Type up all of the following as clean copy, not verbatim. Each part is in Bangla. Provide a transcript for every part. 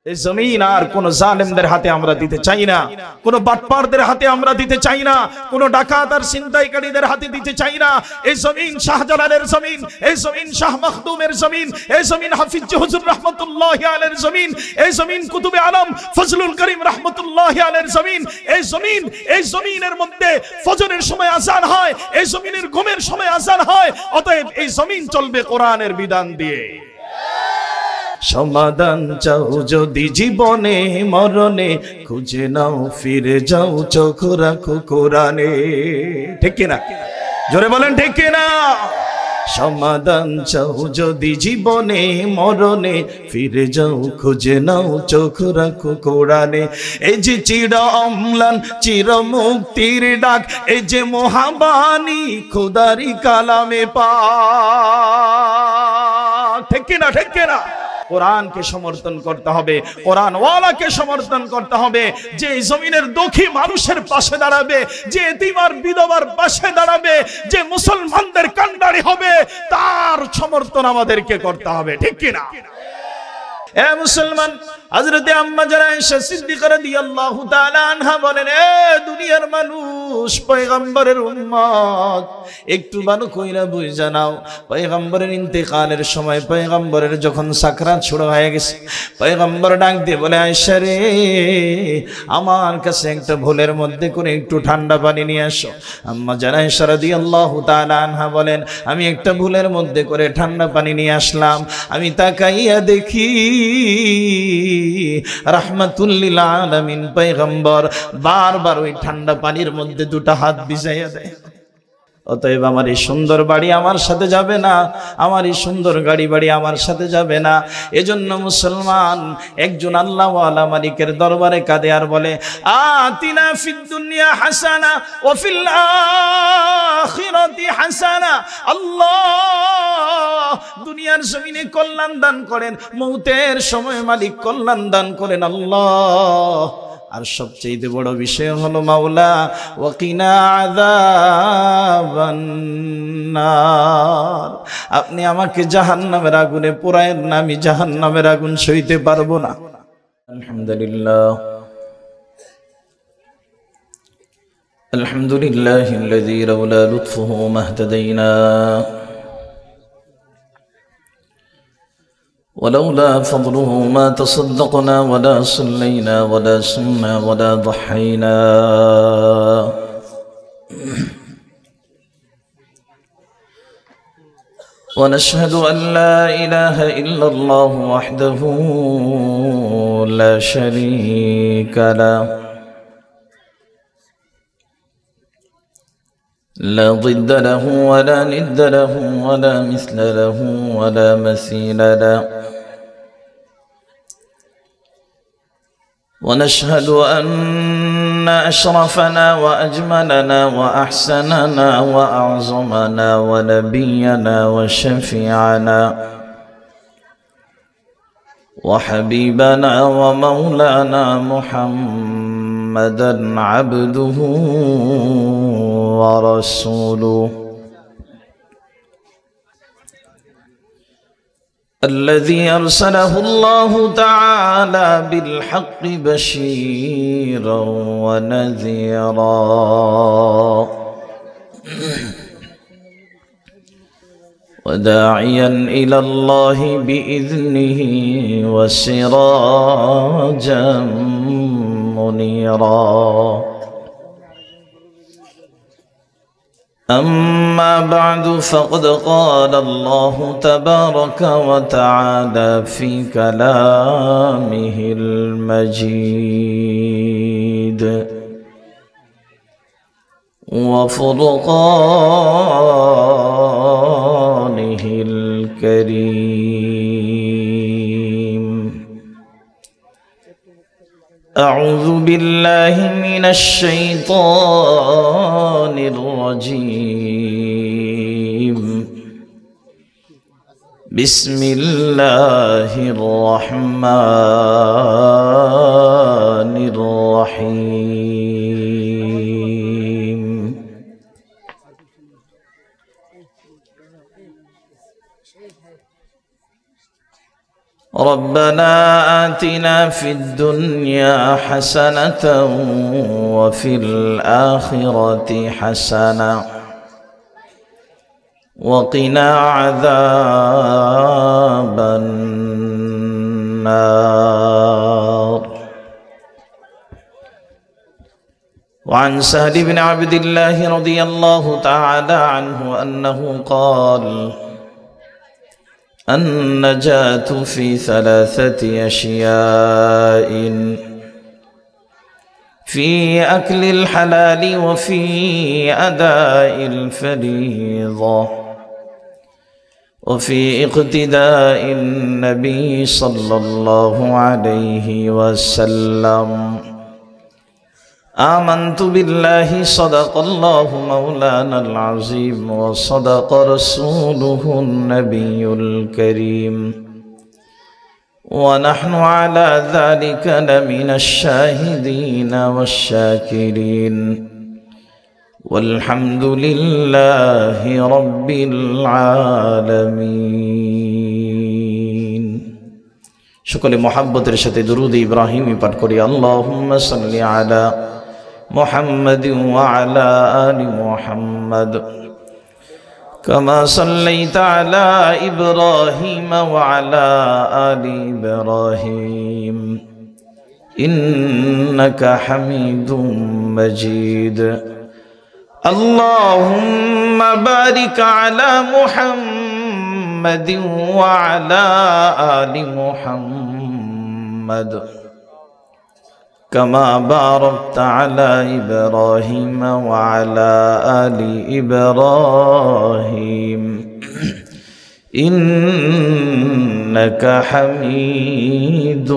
এই জমিন আর কোন জালেমদের হাতে আমরা দিতে চাই না, কোন বাটপারদের হাতে আমরা দিতে চাই না, কোন ডাকাত আর ছিনতাইকারীদের হাতে দিতে চাই না। এই জমিন শাহজালালের জমিন, এই জমিন শাহ মখদুমের জমিন, এই জমিন হাফিজ হুজুর রাহমাতুল্লাহি আলাইহির জমিন, এই জমিন কুতুবে আলম ফজলুল করিম রাহমাতুল্লাহি আলাইহির জমিন। এই জমিনের মধ্যে ফজরের সময় আযান হয়, এই জমিনের ঘুমের সময় আযান হয়। অতএব এই জমিন চলবে কোরআনের বিধান দিয়ে। সমাধান চাও যদি জীবনে মরণে, খুঁজে নাও ফিরে যাও চোখ রাখো কোরআনে। ঠিক কিনা? জোরে বলেন ঠিক কিনা? সমাধান চাও যদি জীবনে মরণে, ফিরে যাও খুঁজে নাও চোখ রাখো কোরআনে। এই যে চির অম্লান চির মুক্তির ডাক, এই যে মহাবাণী খোদারি কালামে পাক। ঠিক কিনা? ঠিক কিনা? কোরআনকে সমর্থন করতে হবে, কোরআন ওয়ালাকে সমর্থন করতে হবে। যে জমিনের দুঃখী মানুষের পাশে দাঁড়াবে, যে এতিমার বিধবার পাশে দাঁড়াবে, যে মুসলমানদের কান্ডারি হবে, তার সমর্থন আমাদেরকে করতে হবে। ঠিক কিনা? এ মুসলমান, হযরতে আম্মা জানা আয়েশা সিদ্দিকা রাদিয়াল্লাহু তাআলা আনহা বলেন, এ দুনিয়ার মানুষ, পয়গম্বরের উম্মত, একটু ভালো কইরা বুঝা নাও। পয়গম্বরের ইন্তেকালের সময়, পয়গম্বরের যখন সাকরাত শুরু হয়ে গেছে, পয়গম্বর ডাক দিয়ে বলে, আয়েশা রে, আমার কাছে একটা ভুলের মধ্যে করে একটু ঠান্ডা পানি নিয়ে আসো। আম্মা জানা আয়েশা রাদিয়াল্লাহু তাআলা আনহা বলেন, আমি একটা ভুলের মধ্যে করে ঠান্ডা পানি নিয়ে আসলাম। আমি তাকাইয়া দেখি রাহমাতুল লিল আলামিন পয়গম্বর বারবার ওই ঠান্ডা পানির মধ্যে দুটো হাত ভিজাইয়া দেয়। অতএব আমার এই সুন্দর বাড়ি আমার সাথে যাবে না, আমার এই সুন্দর গাড়ি বাড়ি আমার সাথে যাবে না। এজন্য মুসলমান একজন আল্লাহওয়ালা মালিকের দরবারে কাঁদে আর বলে, আতিনা ফিদ দুনিয়া হাসানা ওয়া ফিল আখিরাতি হাসানা। আল্লাহ দুনিয়ার জমিনে কল্যাণ দান করেন, মউতের সময় মালিক কল্যাণ দান করেন আল্লাহ। আর সবচেয়ে বড় বিষয় হলো মাওলা ওয়াকিনা আযাবান নার, আপনি আমাকে জাহান্নামের আগুনে পোড়ায়েন না, আমি জাহান্নামের আগুন সইতে পারবো না। আলহামদুলিল্লাহ, আলহামদুলিল্লাহিল্লাযী লাউলা লুতফুহু মাহতাদাইনা ولولا فضله ما تصدقنا ولا صلينا ولا صمنا ولا ضحينا ونشهد أن لا إله إلا الله وحده لا شريك له لا ضد له ولا ند له ولا مثل له ولا مثيل له ونشهد أن أشرفنا وأجملنا وأحسننا وأعظمنا ونبينا وشفيعنا وحبيبنا ومولانا محمدا عبده ورسوله الذي أرسله الله تعالى بالحق بشيرا ونذيرا وداعيا إلى الله بإذنه وسراجا منيرا أما بعد فقد قال الله تبارك وتعالى في كلامه المجيد وفرقانه الكريم أعوذ بالله من الشيطان الرجيم بسم الله الرحمن الرحيم ربنا آتنا في الدنيا حسنة وفي الآخرة حسنة وقنا عذاب النار. وعن سهل بن عبد الله رضي الله تعالى عنه أنه قال: النجاة في ثلاثة أشياء: في أكل الحلال، وفي أداء الفريضة، وفي اقتداء النبي صلى الله عليه وسلم. آمنت بالله صدق الله مولانا العظيم وصدق رسوله النبي الكريم ونحن على ذلك لمن الشاهدين والشاكرين والحمد لله رب العالمين. شكرا محبت رشد درود إبراهيم পাঠ করি। اللهم صل على محمد وعلى آل محمد كما صليت على إبراهيم وعلى آل إبراهيم إنك حميد مجيد. اللهم بارك على محمد وعلى آل محمد كما باركت على إبراهيم وعلى آل إبراهيم إنك حميد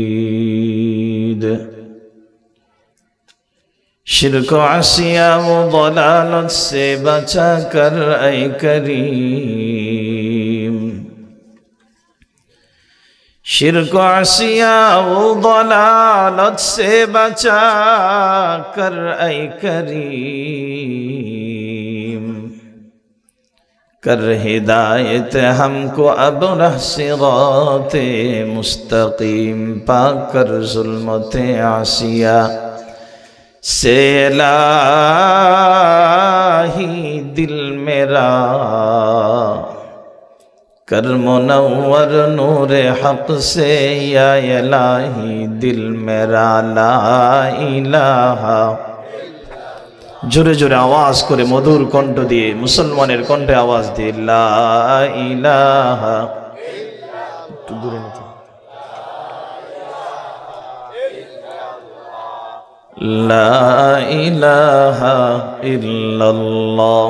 مجيد. शिर्क आसिया वो दलालत से बचा कर ऐ करीम, शिर्क आसिया वो दलालत से बचा कर ऐ करीम, कर हिदायत हमको अब रह सिराते मुस्तकीम, पाकर जुल्मते आसिया से इलाही दिल मेरा, कर मुनव्वर नूर हक से या इलाही दिल मेरा ला इलाहा। जोरे जोरे आवाज करे मधुर कण्ठ दिए मुसलमानेर कण्ठे आवाज दिए ला इलाहा। একটু দূরে নিতে لا إله إلا الله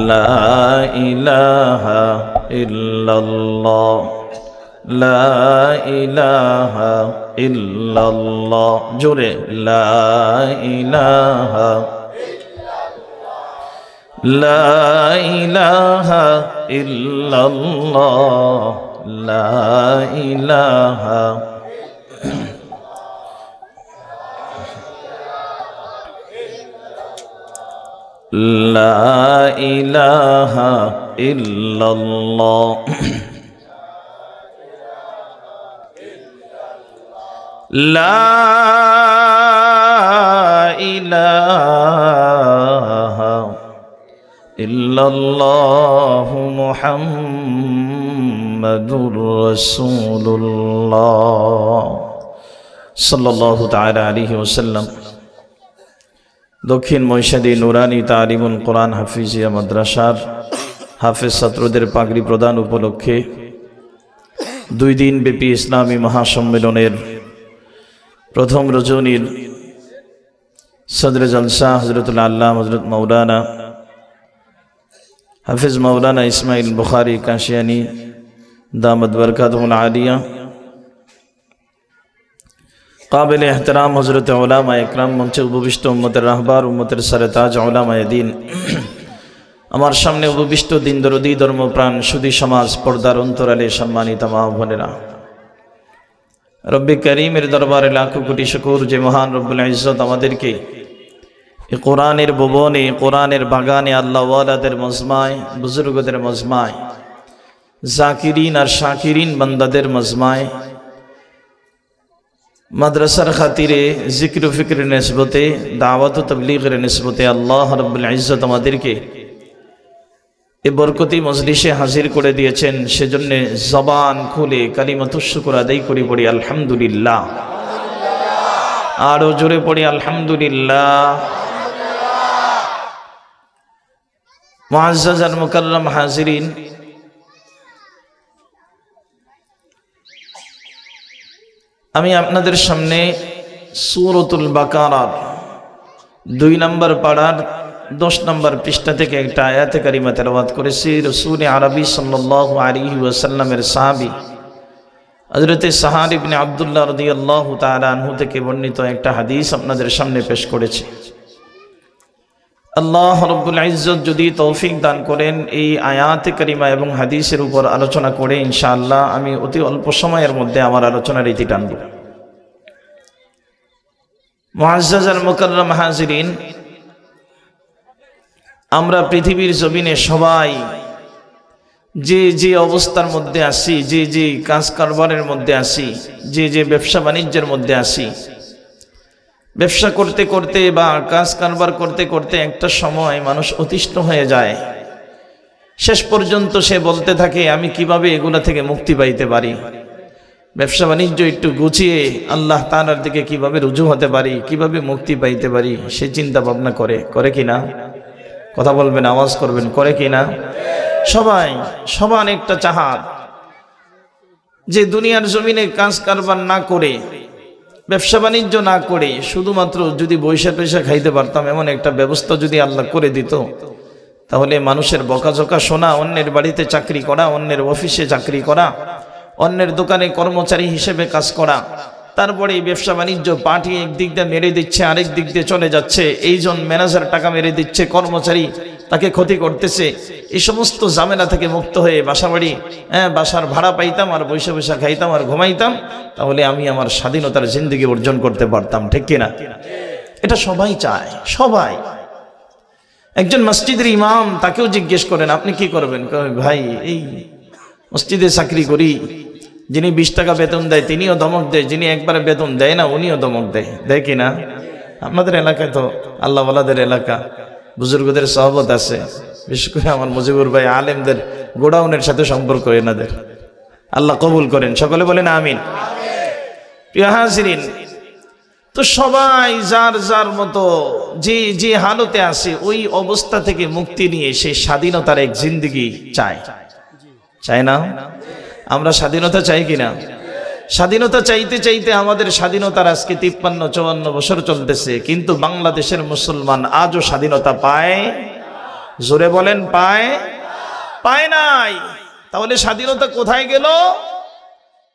لا إله إلا الله لا إله إلا الله جوري لا إله لا إله إلا الله لا إله لا إله إلا الله لا إله إلا الله محمد رسول الله صلى الله تعالى عليه وسلم। দক্ষিণ মহিষাদী নুরানি তালিমুল কোরআন হাফিজিয়া মাদ্রাসার হাফেজ ছাত্রদের পাগড়ি প্রদান উপলক্ষে 2 দিন ব্যাপী ইসলামী মহাসম্মেলনের প্রথম রজনীর সদরে জলসা হযরতুল আল্লাহ হযরত মাওলানা হাফেজ মাওলানা ইসমাইল বুখারী কাশিয়ানী দামাত বরকাতুহুল আলিয়া, काबिल एहतराम हज़रत उलमा इकराम मंचे उपविष्ट उम्मतेर राहबार उम्मतेर सरताज उलमाए दीन आमार सामने उपविष्ट दिन दरदी धर्मप्राण सुधी समाज पर्दार अंतराले सम्मानित मा बोनेरा, रब्बे करीमेर दरबारे लाखो कोटी शुकुर जे महान रब्बुल इज्जत आमादेरके এই কোরআনের ভবনে, কোরআনের বাগানে, আল্লাহওয়ালাদের মজমায়, বুজুর্গদের মজমায়, জাকিরিন আর শাকিরিন বান্দাদের মজমায়, মাদ্রাসার খাতিরে জিক্র ফিক্র নিসবতে, দাওয়াত ও তাবলীগের নিসবতে আল্লাহ রাব্বুল ইজ্জত আমাদেরকে এই বরকতি মজলিসে হাজির করে দিয়েছেন। সেজন্য জবান খুলে কালিমাতুশ শুকর আদায় করি, পড়ি আলহামদুলিল্লাহ। আরো জোরে পড়ি আলহামদুলিল্লাহ। মুআজ্জাজ আর মুকাররম হাজিরিন, আমি আপনাদের সামনে সূরাতুল বাকারার 2 নম্বর পাড়ার 10 নম্বর পৃষ্ঠা থেকে একটা আয়াতে কারিমা তেলাওয়াত করেছি। রাসূল আরবি সাল্লাল্লাহু আলাইহি ওয়াসাল্লামের সাহাবী হযরত সাহার ইবনে আব্দুল্লাহ রাদিয়াল্লাহু তাআলা আনহু থেকে বর্ণিত একটা হাদিস আপনাদের সামনে পেশ করেছি। আল্লাহ রাব্বুল ইজ্জত যদি তৌফিক দান করেন এই আয়াতে কারিমা এবং হাদিসের উপর আলোচনা করে ইনশাআল্লাহ আমি অতি অল্প সময়ের মধ্যে আমার আলোচনার রীতি টানব। মুআজ্জাজ আর মুকাররম হাজিরিন, আমরা পৃথিবীর জমিনে সবাই যে যে অবস্থার মধ্যে আছি, যে যে কাজ কারবারের মধ্যে আছি, যে যে ব্যবসা বাণিজ্যের মধ্যে আছি, ব্যবসা করতে করতে বা কাজ কারবার করতে করতে একটা সময় মানুষ অতিষ্ঠ হয়ে যায়। শেষ পর্যন্ত সে বলতে থাকে আমি কিভাবে এগুলা থেকে মুক্তি পাইতে পারি, ব্যবসা বাণিজ্য একটু গুছিয়ে আল্লাহ তাআলার দিকে কিভাবে রুজু হতে পারি, কিভাবে মুক্তি পাইতে পারি, সে চিন্তা ভাবনা করে কিনা? কথা বলবেন, আওয়াজ করবেন, করে কিনা? সবাই সমান একটা চাহাত যে দুনিয়ার জমিনে কাজ কারবার না করে, ব্যবসা বাণিজ্য না করে, শুধুমাত্র যদি পয়সা খাইতে পারতাম এমন একটা ব্যবস্থা যদি আল্লাহ করে দিত, তাহলে মানুষের বকাঝকা শোনা, অন্যের বাড়িতে চাকরি করা, অন্যের অফিসে চাকরি করা, অন্যের দোকানে কর্মচারী হিসেবে কাজ করা, তারপরে এই ব্যবসা বাণিজ্য পার্টি একদিক দিয়ে মেরে দিচ্ছে, আরেক দিক দিয়ে চলে যাচ্ছে, এইজন ম্যানেজার টাকা মেরে দিচ্ছে, কর্মচারী তাকে ক্ষতি করতেছে, এই সমস্ত ঝামেলা থেকে মুক্ত হয়ে বাসাবাড়ি, বাসার ভাড়া পাইতাম আর বৈশা বৈশা খাইতাম আর ঘুমাইতাম, তাহলে আমি আমার স্বাধীনতার জিন্দেগি অর্জন করতে পারতাম। ঠিক কিনা? এটা সবাই চায়, সবাই। একজন মসজিদের ইমাম, তাকেও জিজ্ঞেস করেন আপনি কি করবেন? ভাই এই মসজিদে চাকরি করি, যিনি 20 টাকা বেতন দেয় তিনিও ধমক দেয়, যিনি একবারে বেতন দেয় না উনিও ধমক দেয় কিনা? আপনাদের এলাকায় তো আল্লাহওয়ালাদের এলাকা, বুজুর্গদের সহবত আছে, বিশেষ করে আমার মুজিবুর ভাই আলেমদের গোডাউনের সাথে সম্পর্ক এনাদের, আল্লাহ কবুল করেন, সকলে বলেন আমিন। প্রিয় হাজিরিন, তো সবাই যার যার মতো যে যে হালতে আছে ওই অবস্থা থেকে মুক্তি নিয়ে সেই স্বাধীনতার এক জিন্দেগি চায় না? আমরা স্বাধীনতা চাই কিনা? স্বাধীনতা চাইতে চাইতে আমাদের স্বাধীনতার আজকে 53-54 বছর চলতেছে, কিন্তু বাংলাদেশের মুসলমান আজও স্বাধীনতা পায়? জোরে বলেন, পায় নাই। তাহলে স্বাধীনতা কোথায় গেল?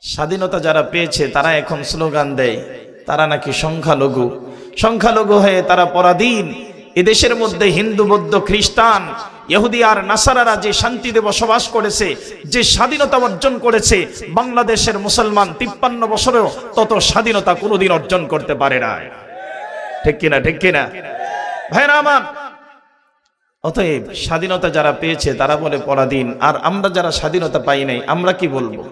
স্বাধীনতা যারা পেয়েছে তারা এখন স্লোগান দেয় তারা নাকি সংখ্যালঘু হয়ে তারা পরাধীন। এদেশের মধ্যে হিন্দু, বৌদ্ধ, খ্রিস্টান, ইহুদি আর নাসারারা যে শান্তিতে বসবাস করেছে, যে স্বাধীনতা অর্জন করেছে, বাংলাদেশের মুসলমান 53 বছরেও তত স্বাধীনতা কোনোদিন অর্জন করতে পারে না। ঠিক কিনা? ঠিক কিনা ভাইরা আমার? অতএব স্বাধীনতা যারা পেয়েছে তারা বলে পরাধীন, আর আমরা যারা স্বাধীনতা পাই নাই আমরা কি বলবো?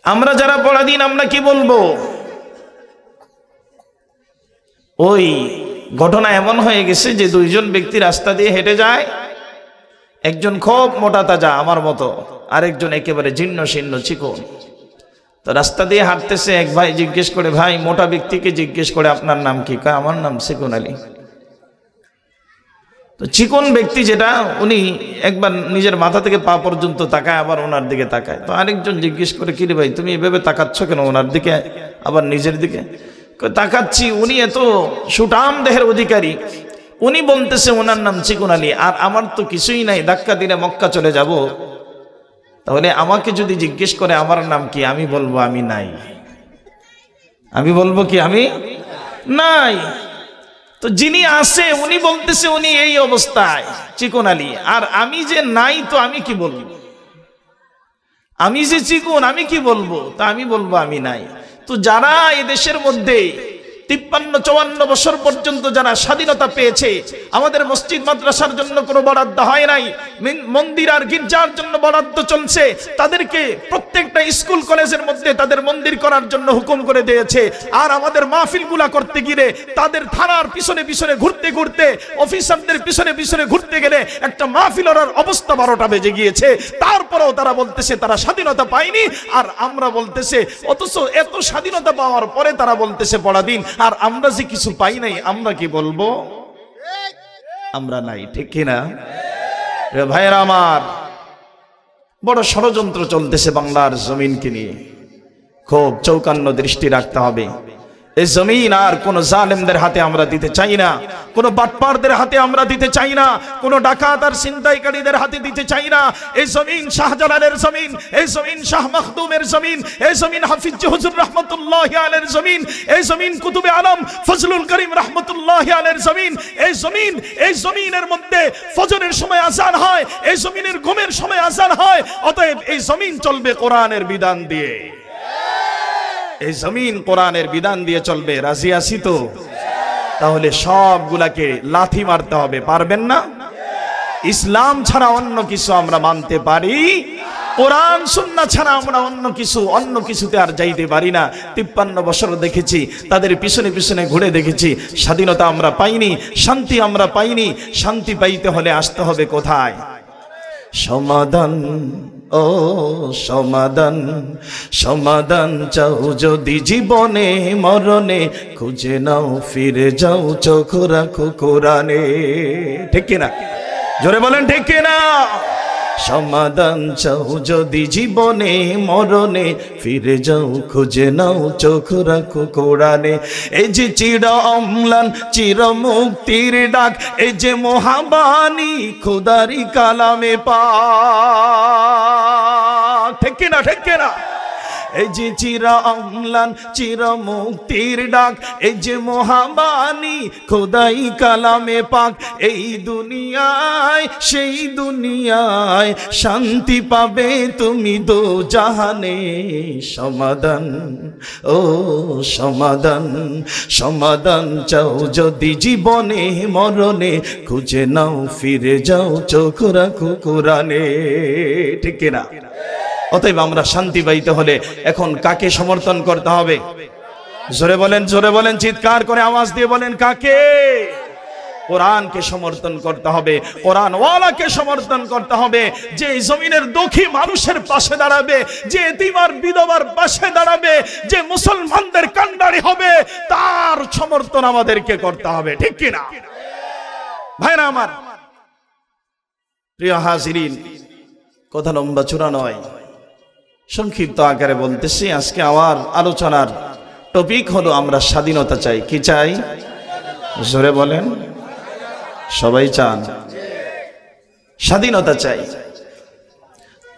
আমরা যারা পরাধীন আমরা কি বলবো? ওই ঘটনা এমন হয়ে গেছে যে দুইজন ব্যক্তি রাস্তা দিয়ে হেঁটে যায়, একজন খুব মোটা তাজা আমার মতো, আরেকজন একেবারে জীর্ণ শীর্ণ চিকন। তো রাস্তা দিয়ে হাঁটতেছে, এক ভাই জিজ্ঞেস করে, ভাই মোটা ব্যক্তিকে জিজ্ঞেস করে আপনার নাম কি? কয় আমার নাম চিকন আলী। তো চিকন ব্যক্তি যেটা, উনি একবার নিজের মাথা থেকে পা পর্যন্ত তাকায়, আবার ওনার দিকে তাকায়। তো আরেকজন জিজ্ঞেস করে, কি রে ভাই তুমি এভাবে তাকাচ্ছ কেন ওনার দিকে আবার নিজের দিকে? তাকাচ্ছি, উনি এত সুঠাম দেহের অধিকারী, উনি বলতেছে ওনার নাম চিকন আলী, আর আমার তো কিছুই নাই, ধাক্কা দিলে মক্কা চলে যাব। তাহলে আমাকে যদি জিজ্ঞেস করে আমার নাম কি, আমি বলবো আমি নাই। আমি বলবো কি আমি নাই? তো যিনি আছে উনি বলতেছে উনি এই অবস্থায় চিকন আলী, আর আমি যে নাই, তো আমি কি বলবো? আমি যে চিকন আমি কি বলবো? তা আমি বলবো আমি নাই। তো যারা এদেশের মধ্যে 53-54 বছর পর্যন্ত যারা স্বাধীনতা পেয়েছে, আমাদের মসজিদ মাদ্রাসার জন্য কোনো বরাদ্দ হয় নাই, মন্দির আর গির্জার জন্য বরাদ্দ চলছে, তাদেরকে প্রত্যেকটা স্কুল কলেজের মধ্যে তাদের মন্দির করার জন্য হুকুম করে দিয়েছে। আর আমাদের মাহফিলগুলা করতে গিয়ে তাদের থানার পিছনে পিছনে ঘুরতে ঘুরতে, অফিসারদের পিছনে পিছনে ঘুরতে গেলে একটা মাহফিল করার অবস্থা 12টা বেজে গিয়েছে। তারপরেও তারা বলতেছে তারা স্বাধীনতা পায়নি, আর আমরা বলতেছে, অথচ এত স্বাধীনতা পাওয়ার পরে তারা বলতেছে পরাধীন, আর আমরা যে কিছু পাই নাই আমরা কি বলবো? আমরা নাই, ঠিক কিনা ভাইয়েরা আমার? বড় ষড়যন্ত্র চলতেছে বাংলার জমিনকে নিয়ে, খুব চৌকান্ন দৃষ্টি রাখতে হবে। এই জমিন আর কোন জালেমদের হাতে আমরা দিতে চাই না, কোন বাটপারদের হাতে আমরা দিতে চাই না, কোন ডাকাত আর ছিনতাইকারীদের হাতে দিতে চাই না। এই জমিন শাহজালালের জমিন, এই জমিন শাহ মখদুমের জমিন, এই জমিন হাফিজ হুজুর রহমতুল্লাহি আলাইহির জমিন, এই জমিন কুতুবে আলম ফজলুল করিম রহমতুল্লাহি আলাইহির জমিন। এই জমিনের মধ্যে ফজরের সময় আযান হয়, এই জমিনের ঘুমের সময় আযান হয়। অতএব এই জমিন চলবে কোরআনের বিধান দিয়ে, এই জমিন কোরআনের বিধান দিয়ে চলবে। রাজি আছি তো? তাহলে সবগুলাকে লাথি মারতে হবে, পারবেন না? ইসলাম ছাড়া অন্য কিছু আমরা মানতে পারি, কোরআন সুন্নাহ ছাড়া আমরা অন্য কিছুতে আর যাইতে পারি না। 53 বছর দেখেছি, তাদের পিছনে পিছনে ঘুরে দেখেছি, স্বাধীনতা আমরা পাইনি, শান্তি আমরা পাইনি। শান্তি পাইতে হলে আসতে হবে কোথায়? সমাধান, ও সমাধান, সমাধান চাও যদি জীবনে মরণে, খুঁজে নাও ফিরে যাও চোখ রাখো কোরআনে। ঠিক কিনা? জোরে বলেন ঠিক কিনা? সমাধান চাও যদি জীবনে মরণে, ফিরে যাও খুঁজে নাও চোখ রাখো কোরআনে। এই যে চির অম্লান চির মুক্তির ডাক, এই যে মহাবাণী খোদারি কালামে পাক। ঠিক কিনা? ঠিক কিনা? এই যে চির অম্লান চির মুক্তির ডাক, এই যে মহাবাণী খোদাই কালামে পাক। এই দুনিয়ায় সেই দুনিয়ায় শান্তি পাবে তুমি দো জাহানে। সমাধান, ও সমাধান, সমাধান চাও যদি জীবনে মরণে, খুঁজে নাও ফিরে যাও চোখ রাখো কোরআনে। ঠিক কিনা? অতএব আমরা শান্তি পাইতে হলে এখন কাকে সমর্থন করতে হবে? জোরে বলেন, জোরে বলেন, চিৎকার করে আওয়াজ দিয়ে বলেন, কাকে? কোরআনকে সমর্থন করতে হবে, কোরআনওয়ালাকে সমর্থন করতে হবে, যে জমিনের দুঃখী মানুষের পাশে দাঁড়াবে, যে এতিম আর বিধবার পাশে দাঁড়াবে, যে মুসলমানদের কান্ডারি হবে, তার সমর্থন আমাদেরকে করতে হবে। ঠিক কিনা ভাইরা আমার? প্রিয় হাজিরিন, কথা লম্বা চূড়া নয়, সংক্ষিপ্ত আকারে বলতেছি। আজকে আমার আলোচনার টপিক হলো আমরা স্বাধীনতা চাই। কি চাই? জোরে বলেন। সবাই চান স্বাধীনতা চাই।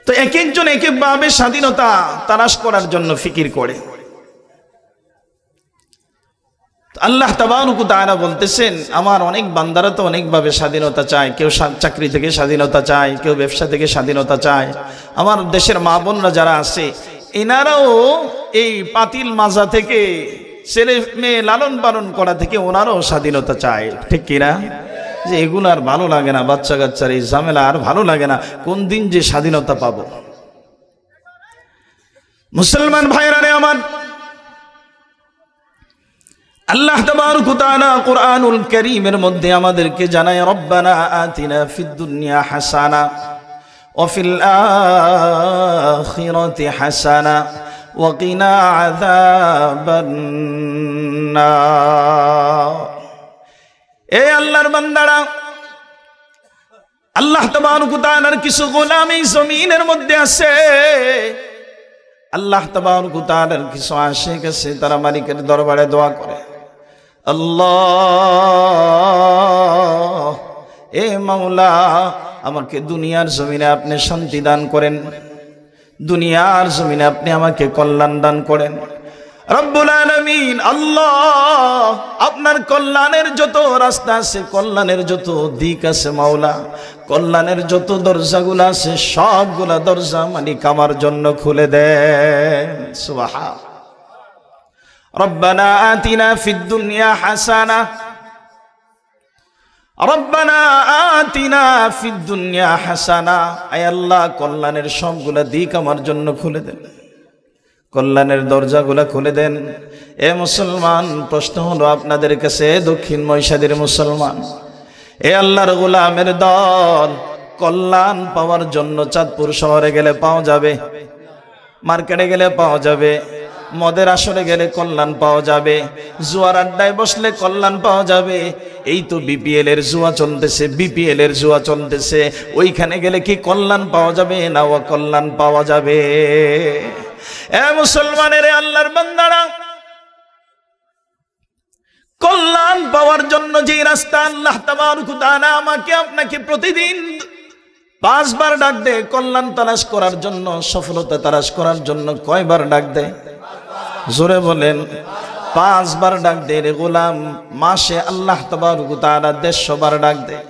তো এক একজন এক এক ভাবে স্বাধীনতা তালাশ করার জন্য ফিকির করে। আল্লাহ তাবারক ওয়া তাআলা বলতেছেন, আমার অনেক বান্দারা তো অনেকভাবে স্বাধীনতা চায়। কেউ চাকরি থেকে স্বাধীনতা চায়, কেউ ব্যবসা থেকে স্বাধীনতা চায়। আমার দেশের মা বোনরা যারা আছে, এনারাও এই পাতিল মাজা থেকে, ছেলে মেয়ে লালন পালন করা থেকে ওনারাও স্বাধীনতা চায়। ঠিক কিনা? যে এগুলো আর ভালো লাগে না, বাচ্চা কাচ্চার এই ঝামেলা আর ভালো লাগে না, কোন দিন যে স্বাধীনতা পাবো। মুসলমান ভাইরা রে আমার, আল্লাহ তাবারক ওয়া তাআলা কুরআনুল কারীমের মধ্যে আমাদেরকে জানায়, রব্বানা আতিনা ফিদ দুনিয়া হাসানা ওয়া ফিল আখিরাতি হাসানা ওয়া কিনা আযাবান নার। এ আল্লাহর বান্দারা, আল্লাহ তাবারক ওয়া তাআলার কিছু গোলাম এই জমিনের মধ্যে আছে। আল্লাহ তাবারক ওয়া তাআলার কিছু আশিক আছে, তারা মালিকের দরবারে দোয়া করে, আল্লাহ, এ মাওলা, আমাকে দুনিয়ার জমিনে আপনি শান্তি দান করেন, দুনিয়ার জমিনে আপনি আমাকে কল্যাণ দান করেন। রব্বুল আলামিন, আল্লাহ, আপনার কল্যাণের যত রাস্তা আছে, কল্যাণের যত দিক আছে মাওলা, কল্যাণের যত দরজাগুলো আছে, সবগুলা দরজা মালিক আমার জন্য খুলে দেন। সুবহান। রব্বানা আতিনা ফিদ দুনিয়া হাসানা, রব্বানা আতিনা ফিদ দুনিয়া হাসানা। আয় আল্লাহ, কল্যাণের সবগুলা দিক আমার জন্য খুলে দেন, কল্যাণের দরজাগুলা খুলে দেন। এ মুসলমান, প্রশ্ন হলো আপনাদের কাছে, দক্ষিণ মহিষাদীর মুসলমান, এ আল্লাহর গোলামের দল, কল্যাণ পাওয়ার জন্য চাঁদপুর শহরে গেলে পাওয়া যাবে, মার্কেটে গেলে পাওয়া যাবে, মদের আসরে গেলে কল্যাণ পাওয়া যাবে, জুয়ার আড্ডায় বসলে কল্যাণ পাওয়া যাবে। এই তো বিপিএল এর জুয়া চলতেছে, বিপিএল এর জুয়া চলতেছে, ওইখানে গেলে কি কল্যাণ পাওয়া যাবে না অকল্যাণ পাওয়া যাবে? এ মুসলমানের, আল্লাহর বান্দারা, কল্যাণ পাওয়ার জন্য যে রাস্তা আল্লাহ তাবারক ওয়া তাআলা আমাকে আপনাকে প্রতিদিন 5 বার ডাক দেয় কল্যাণ তালাশ করার জন্য, সফলতা তালাশ করার জন্য, কয়বার ডাক দেয়? জোরে বলেন। 5 বার ডাক দেয় রে গোলাম। মাসে আল্লাহ তাবারক ওয়া তাআলা 150 বার ডাক দেয়।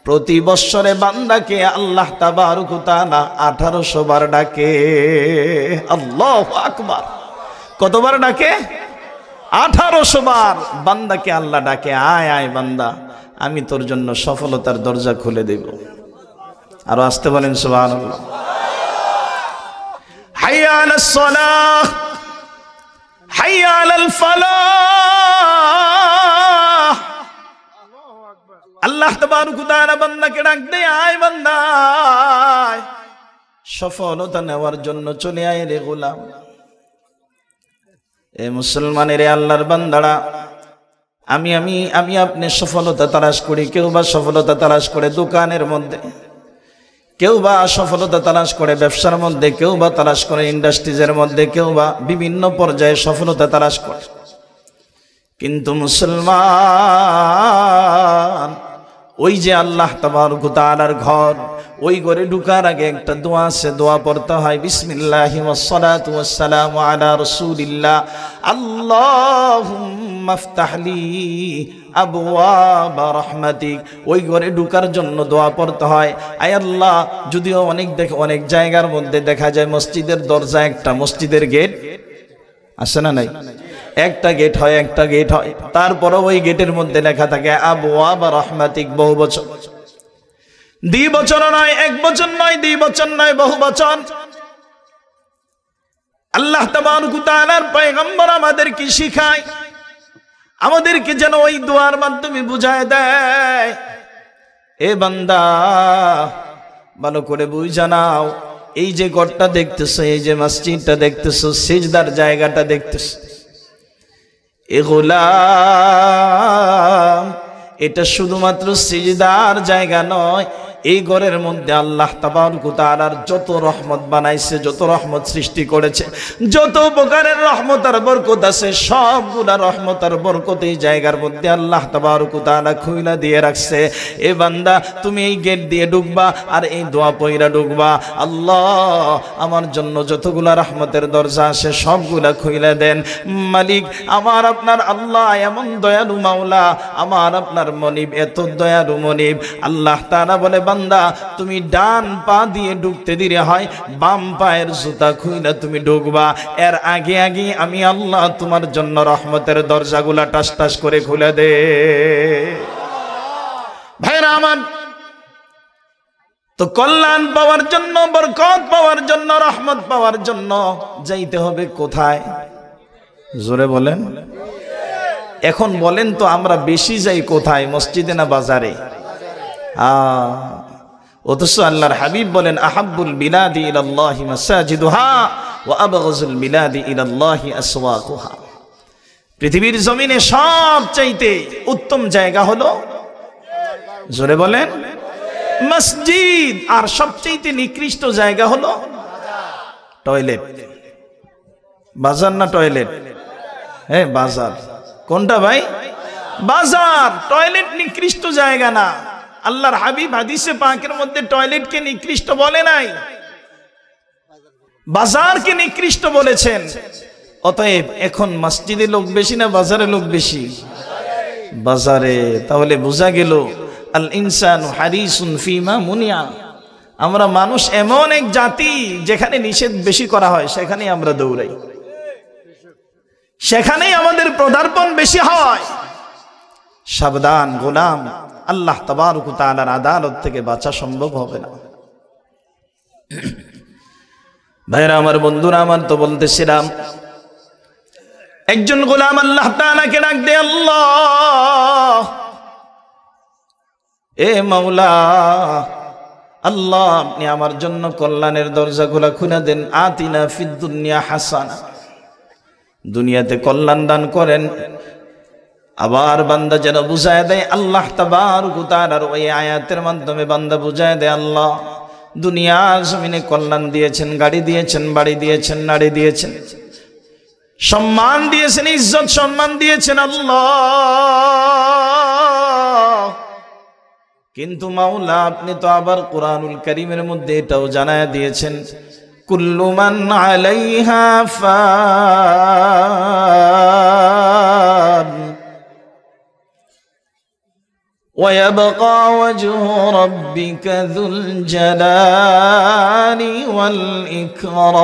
প্রতি বৎসরে বান্দাকে আল্লাহ তাবারক ওয়া তাআলা 1800 বার ডাকে। আল্লাহু আকবার। কতবার ডাকে? 1800 বার বান্দাকে আল্লাহ ডাকে, আয় আয় বান্দা, আমি তোর জন্য সফলতার দরজা খুলে দেব। আরো আসতে বলেন সুবহানাল্লাহ। হাইয়া আলাস সালাহ, হাইয়া আলাল ফালাহ। আল্লাহ তাবারক ওয়া তাআলা বান্দাকে ডাক দেয়, আয় বান্দা, সফলতা নেওয়ার জন্য চলে আয় রে গোলাম। এ মুসলমানের, আল্লাহর বান্দারা, আমি আপনি সফলতা তালাশ করি। কেউ বা সফলতা তালাশ করে দোকানের মধ্যে, কেউ বা সফলতা তালাশ করে ব্যবসার মধ্যে, কেউ বা তালাশ করে ইন্ডাস্ট্রিজের মধ্যে, কেউ বা বিভিন্ন পর্যায়ে সফলতা তালাশ করে। কিন্তু মুসলমান, ওই যে আল্লাহ তাবারক ওয়া তাআলার ঘর, ওই ঘরে ঢুকার আগে একটা দোয়া আছে, দোয়া পড়তে হয়, বিসমিল্লাহি ওয়াসসালাতু ওয়াসসালামু আলা রাসূলিল্লাহ, আল্লাহুম্মা ইফতাহলি আবওয়াবা রাহমাতিক। ওই ঘরে ঢুকার জন্য দোয়া পড়তে হয়। আয় আল্লাহ, যদিও অনেক জায়গার মধ্যে দেখা যায় মসজিদের দরজা একটা, মসজিদের গেট আছে না নাই? একটা গেট হয়, একটা গেট হয়, তারপরও ওই গেটের মধ্যে লেখা থাকে আবওয়াবা রাহমাতিক, বহু বচন। দ্বিবচন নয়, এক বচন নয়, দ্বিবচন নয়, বহু বচন। আল্লাহ তাবারক ওয়া তাআলার পয়গম্বর আমাদেরকে শিখায়, আমাদেরকে যেন ওই দোয়ার মাধ্যমে বুঝায় দেয়, এ বান্দা, ভালো করে বুঝা নাও, এই যে ঘরটা দেখতেছো, এই যে মসজিদটা দেখতেছো, সিজদার জায়গাটা দেখতেছো, এ গোলাম, এটা শুধুমাত্র সিজদার জায়গা নয়। এই ঘরের মধ্যে আল্লাহ তাবারক ওয়া তাআলার যত রহমত বানাইছে, যত রহমত সৃষ্টি করেছে, যত প্রকারের রহমত আর বরকত আছে, সবগুলা রহমত আর বরকত এই জায়গার মধ্যে আল্লাহ তাবারক ওয়া তাআলা খুইলা দিয়ে রাখছে। এ বান্দা, তুমি এই গেট দিয়ে ঢুকবা আর এই দোয়া পয়রা ঢুকবা, আল্লাহ আমার জন্য যতগুলা রহমতের দরজা আছে সবগুলা খুইলা দেন। মালিক আমার আপনার আল্লাহ এমন দয়ালু মাওলা, আমার আপনার মনিব এত দয়ালু মনিব। আল্লাহ তাআলা বলে, বান্দা, তুমি ডান পা দিয়ে ঢুকতে দিলে হয়, বাম পায়ের জুতা খুইলা তুমি ঢুকবা। এর আগে আগে আমি আল্লাহ তোমার জন্য রহমতের দরজাগুলা টাস টাস করে খুলে দে। ভাইরা আমার, তো কল্যাণ পাওয়ার জন্য, বরকত পাওয়ার জন্য, রহমত পাওয়ার জন্য যাইতে হবে কোথায়? জোরে বলেন। এখন বলেন তো, আমরা বেশি যাই কোথায়, মসজিদে না বাজারে? অথচ আল্লাহর হাবিব বলেন, আহাব্বুল বিলাদি ইলাল্লাহি মাসাজিদুহা ওয়া আবগাযুল বিলাদি ইলাল্লাহি আসওয়াকুহা। পৃথিবীর জমিনে সবচাইতে উত্তম জায়গা হলো, জোরে বলেন, মসজিদ। আর সবচাইতে নিকৃষ্ট জায়গা হলো টয়লেট। বাজার না টয়লেট? হ্যাঁ, বাজার। কোনটা ভাই? বাজার। টয়লেট নিকৃষ্ট জায়গা না। আল্লাহর হাবিব হাদিসে পাকের মধ্যে টয়লেটকে নিকৃষ্ট বলে নাই, বাজারকে নিকৃষ্ট বলেছেন। অতএব এখন মসজিদে লোক বেশি না বাজারে লোক বেশি? বাজারে। তাহলে বোঝা গেল, আল ইনসানু হারিসুন ফিমা মুনিয়া। আমরা মানুষ এমন এক জাতি, যেখানে নিষেধ বেশি করা হয় সেখানে আমরা দৌড়াই, সেখানেই আমাদের পদার্পণ বেশি হয়। সাবধান গোলাম, আল্লাহ তাবারক ওয়া তাআলার আদালত থেকে বাঁচা সম্ভব হবে না। ভাইরা আমার, বন্ধুরা আমার, তো বলতেছিলাম একজন গোলাম আল্লাহ তাআলাকে ডাক দে, আল্লাহ, এ মাওলা, আল্লাহ আপনি আমার জন্য কল্যাণের দরজাগুলো খুলে দেন। আতিনা ফিদ দুনিয়া হাসানা, দুনিয়াতে কল্যাণ দান করেন। আবার বান্দা যেন বুঝায় দেয়, আল্লাহ তাবারক ওয়া তাআলার ওই আয়াতের মাধ্যমে বান্দা বুঝায় দেয়, আল্লাহ দুনিয়ার জমিনে কল্যাণ দিয়েছেন, গাড়ি দিয়েছেন, বাড়ি দিয়েছেন, নারী দিয়েছেন, সম্মান দিয়েছেন, ইজ্জত সম্মান দিয়েছেন আল্লাহ। কিন্তু মাওলা আপনি তো আবার কোরআনুল কারীমের মধ্যে এটাও জানায়া দিয়েছেন, কুল্লু মান আলাইহা ফান ওয়া ইয়াবকা ওয়াজহু রাব্বিকা যুল জালালি ওয়াল ইকরাম।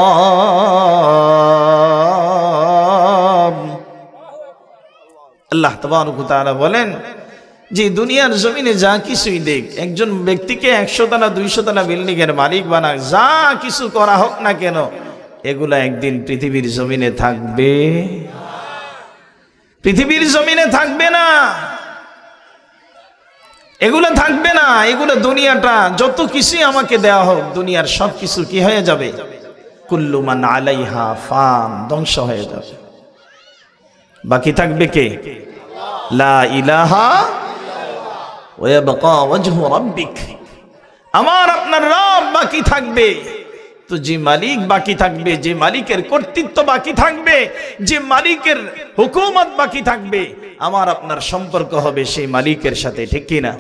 আল্লাহ তাবারক ওয়া তাআলা বলেন যে দুনিয়ার জমিনে যা কিছুই দেখ, একজন ব্যক্তিকে 100 তলা 200 তলা বিল্ডিং এর মালিক বানাক, যা কিছু করা হোক না কেন, এগুলা একদিন পৃথিবীর জমিনে থাকবে, পৃথিবীর জমিনে থাকবে না, এগুলো থাকবে না। এগুলো দুনিয়াটা যত কিছুই আমাকে দেওয়া হোক, দুনিয়ার সব কিছু কি হয়ে যাবে? কুল্লু মান আলাইহা ফান, ধ্বংস হয়ে যাবে। বাকি থাকবে কে? লা ইলাহা ওয়া ইয়াবকা ওয়াজহু রাব্বিক, আমার আপনার রব বাকি থাকবে। তো যে মালিক বাকি থাকবে, যে মালিকের কর্তৃত্ব বাকি থাকবে, যে মালিকের হুকুমত বাকি থাকবে, আমার আপনার সম্পর্ক হবে সেই মালিকের সাথে, ঠিক কি না?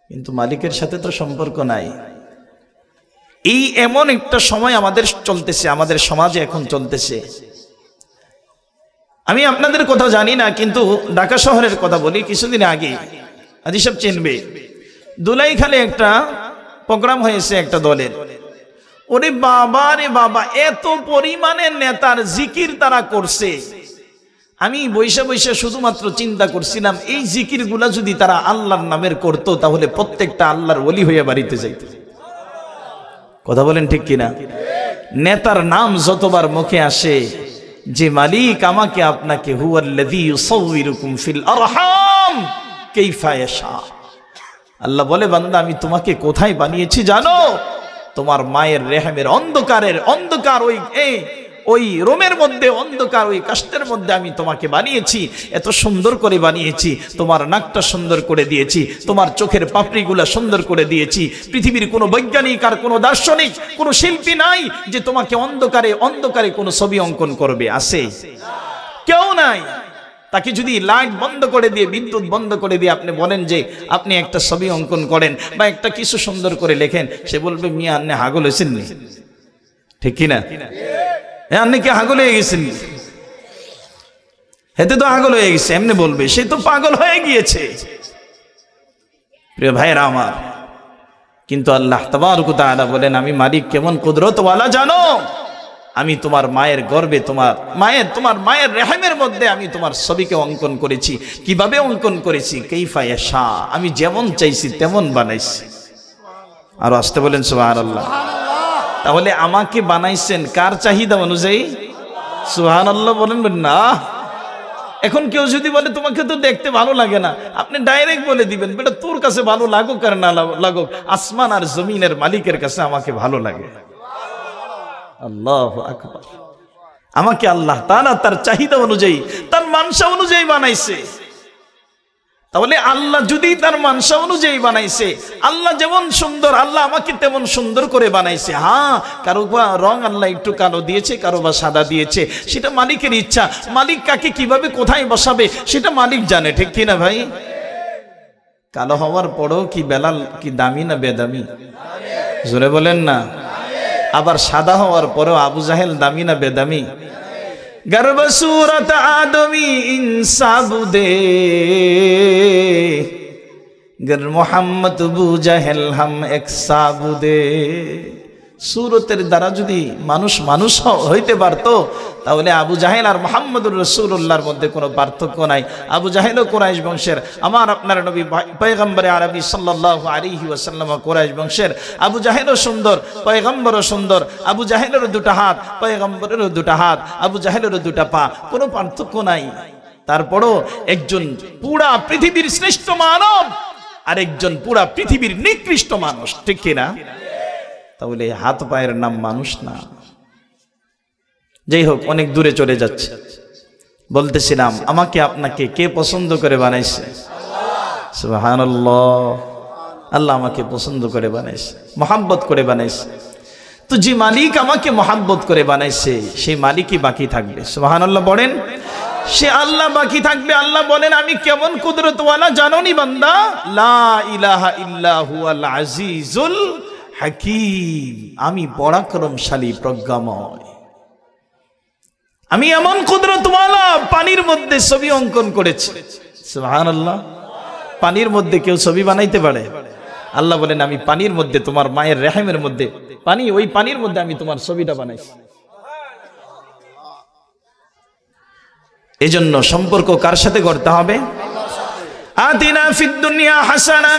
কিন্তু মালিকের সাথে তো সম্পর্ক নাই। এই এমন একটা সময় আমাদের চলতেছে, আমাদের সমাজে এখন চলতেছে। আমি আপনাদের কথা জানি না, কিন্তু ঢাকা শহরের কথা বলি। কিছুদিন আগে আদি সব চিনবে, দুলাইখালে একটা প্রোগ্রাম হয়েছে একটা দলের। ওরে বাবা রে বাবা, এত পরিমাণে নেতার জিকির তারা করছে। আমি বৈশা বৈশা শুধুমাত্র চিন্তা করছিলাম, এই জিকির গুলা যদি তারা আল্লাহর নামের করত, তাহলে প্রত্যেকটা আল্লাহর ওলি হয়ে বাড়িতে যাইত। কথা বলেন ঠিক কিনা? নেতার নাম যতবার মুখে আসে, যে মালিক আমাকে আপনাকে, হুয়াল্লাযী ইউসাউইরুকুম ফিল আরহাম কাইফা ইয়াশা। আল্লাহ বলে, বান্দা আমি তোমাকে কোথায় বানিয়েছি জানো? তোমার মায়ের রেহেমের অন্ধকার ওই রোমের মধ্যে, অন্ধকার ওই কাষ্ঠের মধ্যে আমি তোমাকে বানিয়েছি। এত সুন্দর করে বানিয়েছি, তোমার নাকটা সুন্দর করে দিয়েছি, তোমার চোখের পাপড়িগুলা সুন্দর করে দিয়েছি। পৃথিবীর কোনো বৈজ্ঞানিক আর কোনো দার্শনিক, কোনো শিল্পী নাই যে তোমাকে অন্ধকারে কোনো ছবি অঙ্কন করবে, আছে? কেউ নাই। তাকে যদি লাইট বন্ধ করে দিয়ে, বিদ্যুৎ বন্ধ করে দিয়ে আপনি বলেন যে আপনি একটা ছবি অঙ্কন করেন বা একটা কিছু সুন্দর করে লেখেন, সে বলবে, মিয়া আপনি হাগল হয়েছেন নি? ঠিক কিনা? আপনি কি হাগল হয়ে গেছেন? হেতে তো হাগল হয়ে গেছে, এমনি বলবে, সে তো পাগল হয়ে গিয়েছে। প্রিয় ভাইরা আমার, কিন্তু আল্লাহ তাবারক ওয়া তাআলা বলেন, আমি মালিক কেমন কুদরতওয়ালা জানো? আমি তোমার মায়ের গর্ভে, তোমার মায়ের রেহেমের মধ্যে আমি তোমার ছবিকে অঙ্কন করেছি। কিভাবে অঙ্কন করেছি? কাইফা ইয়াশা, আমি যেমন চাইছি তেমন বানাইছি। আর আসতে বলেন সুবহানাল্লাহ। তাহলে আমাকে বানাইছেন কার চাহিদা অনুযায়ী? সুবহানাল্লাহ বলেন না? এখন কেউ যদি বলে তোমাকে তো দেখতে ভালো লাগে না, আপনি ডাইরেক্ট বলে দিবেন, বেটা তোর কাছে ভালো লাগুক আর না লাগুক, আসমান আর জমিনের মালিকের কাছে আমাকে ভালো লাগে। আল্লাহু আকবার। আমাকে আল্লাহ তাআলা তার চাহিদা অনুযায়ী, তার মানসা অনুযায়ী বানাইছে। তাহলে আল্লাহ যদি তার মানসা অনুযায়ী বানাইছে, আল্লাহ যেমন সুন্দর, আল্লাহ আমাকে তেমন সুন্দর করে বানাইছে। হ্যাঁ, কারো বা রং আল্লাহ একটু কালো দিয়েছে, কারো বা সাদা দিয়েছে, সেটা মালিকের ইচ্ছা। মালিক কাকে কিভাবে কোথায় বসাবে সেটা মালিক জানে, ঠিক কিনা ভাই? কালো হওয়ার পরেও কি বেলাল কি দামি না বেদামি? জোরে বলেন না। আবার সাদা হওয়ার পরেও আবু জাহেল দামি না বেদামি? गर्ब सूरत आदमी इंसाबुदे गर मोहम्मद बू जहल हम एक साबुदे। সুরতের দ্বারা যদি মানুষ মানুষ হইতে পারত, তাহলে আবু জাহেল আর মুহাম্মদুর রাসূলুল্লাহর মধ্যে কোনো পার্থক্য নাই। আবু জাহেলও কুরাইশ বংশের, আমার আপনার নবী পয়গম্বরে আরবি সাল্লাল্লাহু আলাইহি ওয়াসাল্লাম কুরাইশ বংশের। আবু জাহেলও সুন্দর, পয়গম্বরও সুন্দর। আবু জাহেলেরও দুটো হাত, পয়গম্বরেরও দুটো হাত, আবু জাহেলেরও দুটো পা, কোনো পার্থক্য নাই। তারপরও একজন পুরা পৃথিবীর শ্রেষ্ঠ মানব আর একজন পুরা পৃথিবীর নিকৃষ্ট মানুষ, ঠিক কিনা? তাহলে হাত পায়ের নাম মানুষ না। যাই হোক, অনেক দূরে চলে যাচ্ছে। বলতেছিলাম, আমাকে আপনাকে কে পছন্দ করে বানাইছে? সুবহানাল্লাহ। আল্লাহ আমাকে পছন্দ করে বানাইছে, মহাব্বত করে বানাইছে। তো যে মালিক আমাকে মহাব্বত করে বানাইছে, সেই মালিকই বাকি থাকবে। সুবহানাল্লাহ বলেন। সে আল্লাহ বাকি থাকবে। আল্লাহ বলেন, আমি কেমন কুদরতওয়ালা জানোনি বান্দা? লা ইলাহা ইল্লা হুয়াল আজিজুল হাকিম। আমি পরাক্রমশালী, প্রজ্ঞাময়। আমি এমন কুদরতওয়ালা, পানির মধ্যে ছবি অঙ্কন করেছি। সুবহানাল্লাহ। পানির মধ্যে কেউ ছবি বানাইতে পারে? আল্লাহ বলেন, আমি পানির মধ্যে, তোমার মায়ের রেহেমের মধ্যে পানি, ওই পানির মধ্যে আমি তোমার ছবিটা বানাইছি। এজন্য সম্পর্ক কার সাথে করতে হবে? আতিনা ফিদ দুনিয়া হাসানা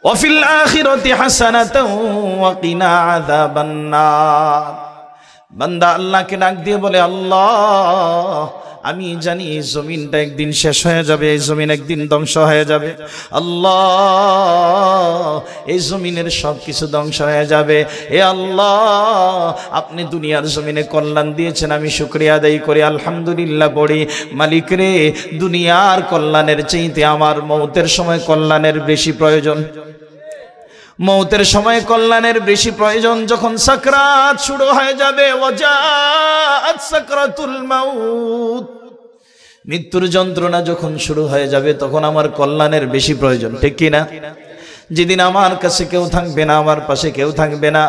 ওয়া ফিল আখিরাতি হাসানাতাও ওয়া কিনা আযাবান নার। বান্দা আল্লাহকে ডাক দিয়ে বলে, আল্লাহ, আমি জানি এই জমিনটা একদিন শেষ হয়ে যাবে, এই জমিন একদিন ধ্বংস হয়ে যাবে। আল্লাহ, এই জমিনের সব কিছু ধ্বংস হয়ে যাবে। এ আল্লাহ, আপনি দুনিয়ার জমিনে কল্যাণ দিয়েছেন, আমি শুকরিয়া আদায় করি, আলহামদুলিল্লাহ পড়ি। মালিক রে, দুনিয়ার কল্যাণের চাইতে আমার মৌতের সময় কল্যাণের বেশি প্রয়োজন। মৌতের সময় কল্যাণের বেশি প্রয়োজন। যখন সাকরাত শুরু হয়ে যাবে, ওয়াজাআত সাকরাতুল মাউত, মৃত্যুর যন্ত্রণা যখন শুরু হয়ে যাবে, তখন আমার কল্যাণের বেশি প্রয়োজন, ঠিক কি না? যেদিন আমার কাছে কেউ থাকবে না, আমার পাশে কেউ থাকবে না।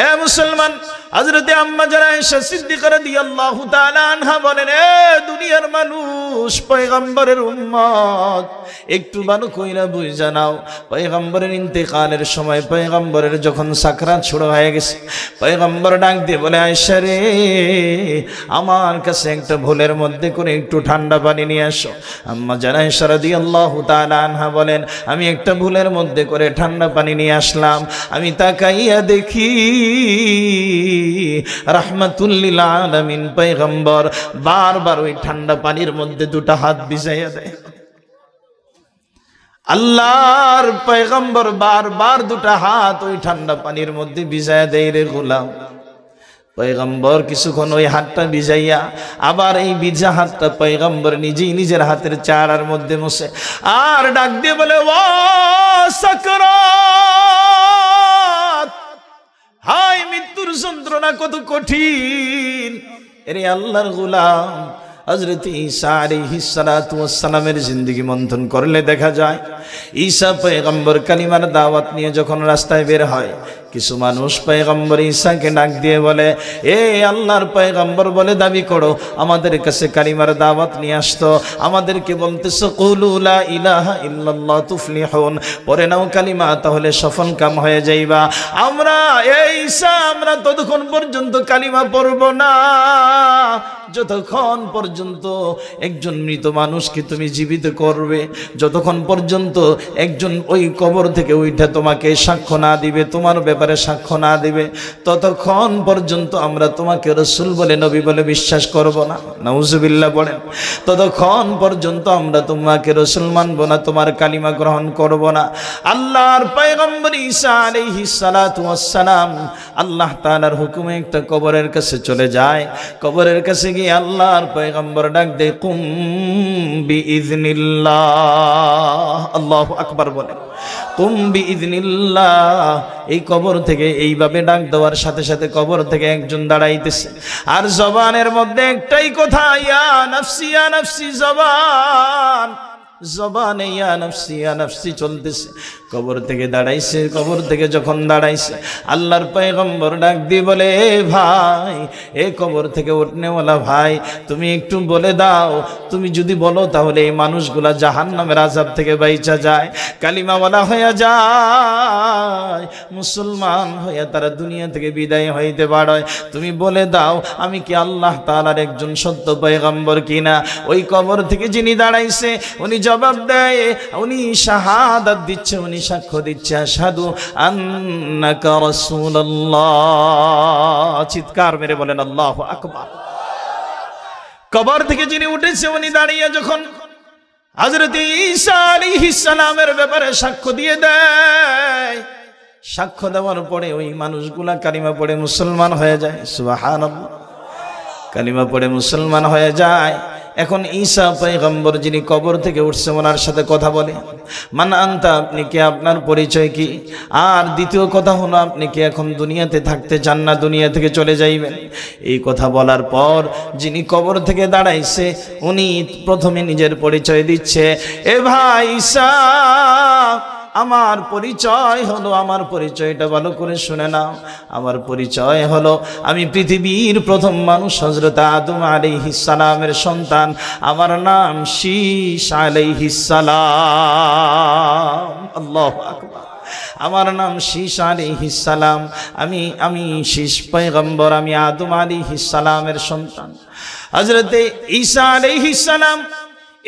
এ মুসলমান, হযরতে আম্মা জানা আয়েশা সিদ্দিকা রাদিয়াল্লাহু তাআলা আনহা বলেন, এ দুনিয়ার মানুষ, পয়গম্বরের উম্মত, একটু ভালো কইরা বুঝা নাও, পয়গম্বরের ইন্তেকালের সময়, পয়গম্বরের যখন সাকরাত শুরু হয়ে গেছে, পয়গম্বর ডাক দিয়ে বলে, আয়েশা রে, আমার কাছে একটা ভুলের মধ্যে করে একটু ঠান্ডা পানি নিয়ে আসো। আম্মা জানা আয়েশা রাদিয়াল্লাহু তাআলা আনহা বলেন, আমি একটা ভুলের মধ্যে করে ঠান্ডা পানি নিয়ে আসলাম। আমি তাকাইয়া দেখি রাহমাতুল লিল আলামিন পয়গম্বর বারবার ওই ঠান্ডা পানির মধ্যে দুটো হাত ভিজাইয়া দেয়। আল্লাহর পয়গম্বর বারবার দুটো হাত ওই ঠান্ডা পানির মধ্যে ভিজাইয়া দেয় রে গোলাম। পয়গম্বর কিছুক্ষণ ওই হাতটা ভিজাইয়া আবার এই ভিজা হাতটা পয়গম্বর নিজেই নিজের হাতের চারার মধ্যে মুছে আর ডাক দিয়ে বলে, ও সাকরাত, হায় মৃত্যুর যন্ত্রণা কত কঠিন। এরে আল্লাহর গোলাম, হযরত ঈসা আলাইহিস সালাতু ওয়াস সালামের জিন্দেগি মন্থন করলে দেখা যায়, ঈসা পয়গম্বর কালিমার দাওয়াত নিয়ে যখন রাস্তায় বের হয়, কিছু মানুষ পয়গম্বর ঈসাকে ডাক দিয়ে বলে, এ আল্লাহর পয়গম্বর বলে দাবি করো, আমাদের কাছে কালিমার দাওয়াত নিয়ে আসতো, আমাদেরকে বলতেছো কুলু লা ইলাহা ইল্লাল্লাহ তুফলিহুন, পড়ে নাও কালিমা, তাহলে সফল কাম হয়ে যাইবা। আমরা এই ঈসা, আমরা ততক্ষণ পর্যন্ত কালিমা পড়ব না যতক্ষণ পর্যন্ত একজন মৃত মানুষকে তুমি জীবিত করবে, যতক্ষণ পর্যন্ত একজন ওই কবর থেকে উঠে তোমাকে সাক্ষ্য না দিবে, তোমার ব্যাপারে সাক্ষ্য না দিবে, ততক্ষণ পর্যন্ত আমরা তোমাকে রাসূল বলে, নবী বলে বিশ্বাস করব না। নাউজুবিল্লাহ বলেন। ততক্ষণ পর্যন্ত আমরা তোমাকে রাসূল মানব না, তোমার কালিমা গ্রহণ করব না। আল্লাহর পয়গম্বর ঈসা আলাইহিস সালাতু ওয়াস সালাম আল্লাহ তাআলার হুকুমে একটা কবরের কাছে চলে যায়। কবরের কাছে গিয়ে আল্লাহর পয়গম্বর ডাক দেয়, কুম বিইজনিল্লাহ। আল্লাহু আকবার বলেন। কুম বিইজনিল্লাহ। এই কবর থেকে এইভাবে ডাক দেওয়ার সাথে সাথে কবর থেকে একজন দাঁড়াইতেছে, আর জবানের মধ্যে একটাই কথা, ইয়া নাফসি ইয়া নাফসি। জবানে ইয়া নাফসি ইয়া নাফসি চলতেছে। কবর থেকে দাঁড়াইছে। কবর থেকে যখন দাঁড়াইছে আল্লাহর পয়গম্বর ডাক দিয়ে বলে, ভাই এই কবর থেকে উঠনেওয়ালা ভাই, তুমি একটু বলে দাও, তুমি যদি বলো তাহলে এই মানুষগুলা জাহান্নামের আযাব থেকে বাইচা যায়, কালিমাওয়ালা হয়ে যায়, মুসলমান হয়ে তারা দুনিয়া থেকে বিদায় হইতে পারে। তুমি বলে দাও আমি কি আল্লাহ তাআলার একজন সত্য পয়গম্বর কিনা। ওই কবর থেকে যিনি দাঁড়াইছে উনি জবাব দেয়, উনি শাহাদাত দিচ্ছে, উনি সাক্ষ্য দিচ্ছে, আশহাদু আন্নাকা রাসূলুল্লাহ। চিৎকার মেরে বলেন আল্লাহু আকবার। কবর থেকে যিনি উঠেছে উনি দাঁড়িয়ে যখন হযরত ঈসা আলাইহিস সালামের ব্যাপারে সাক্ষ্য দিয়ে দেয়, সাক্ষ্য দেওয়ার পরে ওই মানুষগুলা কালিমা পড়ে মুসলমান হয়ে যায়। সুবহানাল্লাহ, কালিমা পড়ে মুসলমান হয়ে যায়। এখন ঈসা পয়গম্বর যিনি কবর থেকে উঠছে ওনার সাথে কথা বলে, মান আনতা, আপনি কে, আপনার পরিচয় কি? আর দ্বিতীয় কথা হলো আপনি কি এখন দুনিয়াতে থাকতে চান না দুনিয়া থেকে চলে যাইবেন? এই কথা বলার পর যিনি কবর থেকে দাঁড়াইছে উনি প্রথমে নিজের পরিচয় দিচ্ছে, এ ভাই ঈসা, আমার পরিচয় হলো, আমার পরিচয়টা ভালো করে শুনে নাও। আমার পরিচয় হলো আমি পৃথিবীর প্রথম মানুষ হযরত আদম আলাইহিস সালামের সন্তান। আমার নাম শীশ আলাইহিস সালাম। আল্লাহু আকবার। আমার নাম শীশ আলাইহিস সালাম। আমি শীশ পয়গম্বর, আমি আদম আলাইহিস সালামের সন্তান। হযরত ঈসা আলাইহিস সালাম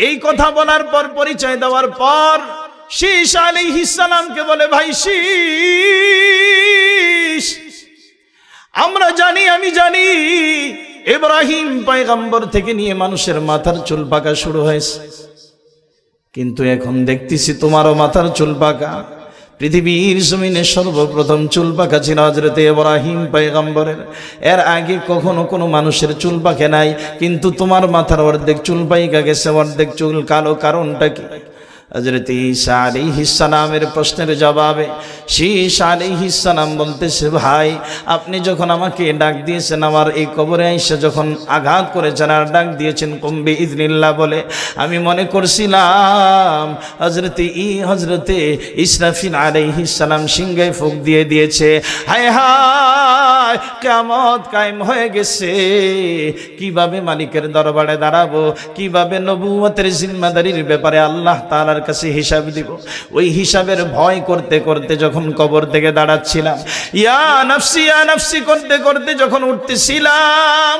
এই কথা বলার পর, পরিচয় দেওয়ার পর শীশ আলাইহিস সালামকে বলে, ভাই শীশ, আমরা জানি, আমি জানি ইব্রাহিম পয়গম্বর থেকে নিয়ে মানুষের মাথার চুল পাকা শুরু হয়েছে, কিন্তু এখন দেখতেছি তোমারও মাথার চুল পাকা। পৃথিবীর জমিনে সর্বপ্রথম চুল পাকা ছিল হযরত ইব্রাহিম পয়গম্বরের। এর আগে কখনো কোনো মানুষের চুল পাকে নাই, কিন্তু তোমার মাথার অর্ধেক চুল পাইকা গেছে, অর্ধেক চুল কালো। কারণটা কি? হযরত ঈসা আলাইহিস সালামের প্রশ্নের জবাবে শীশ আলাইহিস সালাম বলতেছে, ভাই আপনি যখন আমাকে ডাক দিয়েছেন, আমার এই কবরে আইসা যখন আঘাত করেছেন আর ডাক দিয়েছেন কুম বিইذনিল্লাহ বলে, আমি মনে করছিলাম হযরত ইসরাফিল আলাইহিস সালাম সিংহায় ফুঁক দিয়ে দিয়েছে। হায় হায়, কিয়ামত কায়েম হয়ে গেছে, কিভাবে মালিকের দরবারে দাঁড়াবো, কিভাবে নবুয়তের জিম্মাদারির ব্যাপারে আল্লাহ তাআলার কাছে হিসাব দিব। ওই হিসাবের ভয় করতে করতে যখন কবর থেকে দাঁড়াচ্ছিলাম, ইয়া নাফসি করতে করতে যখন উঠতেছিলাম,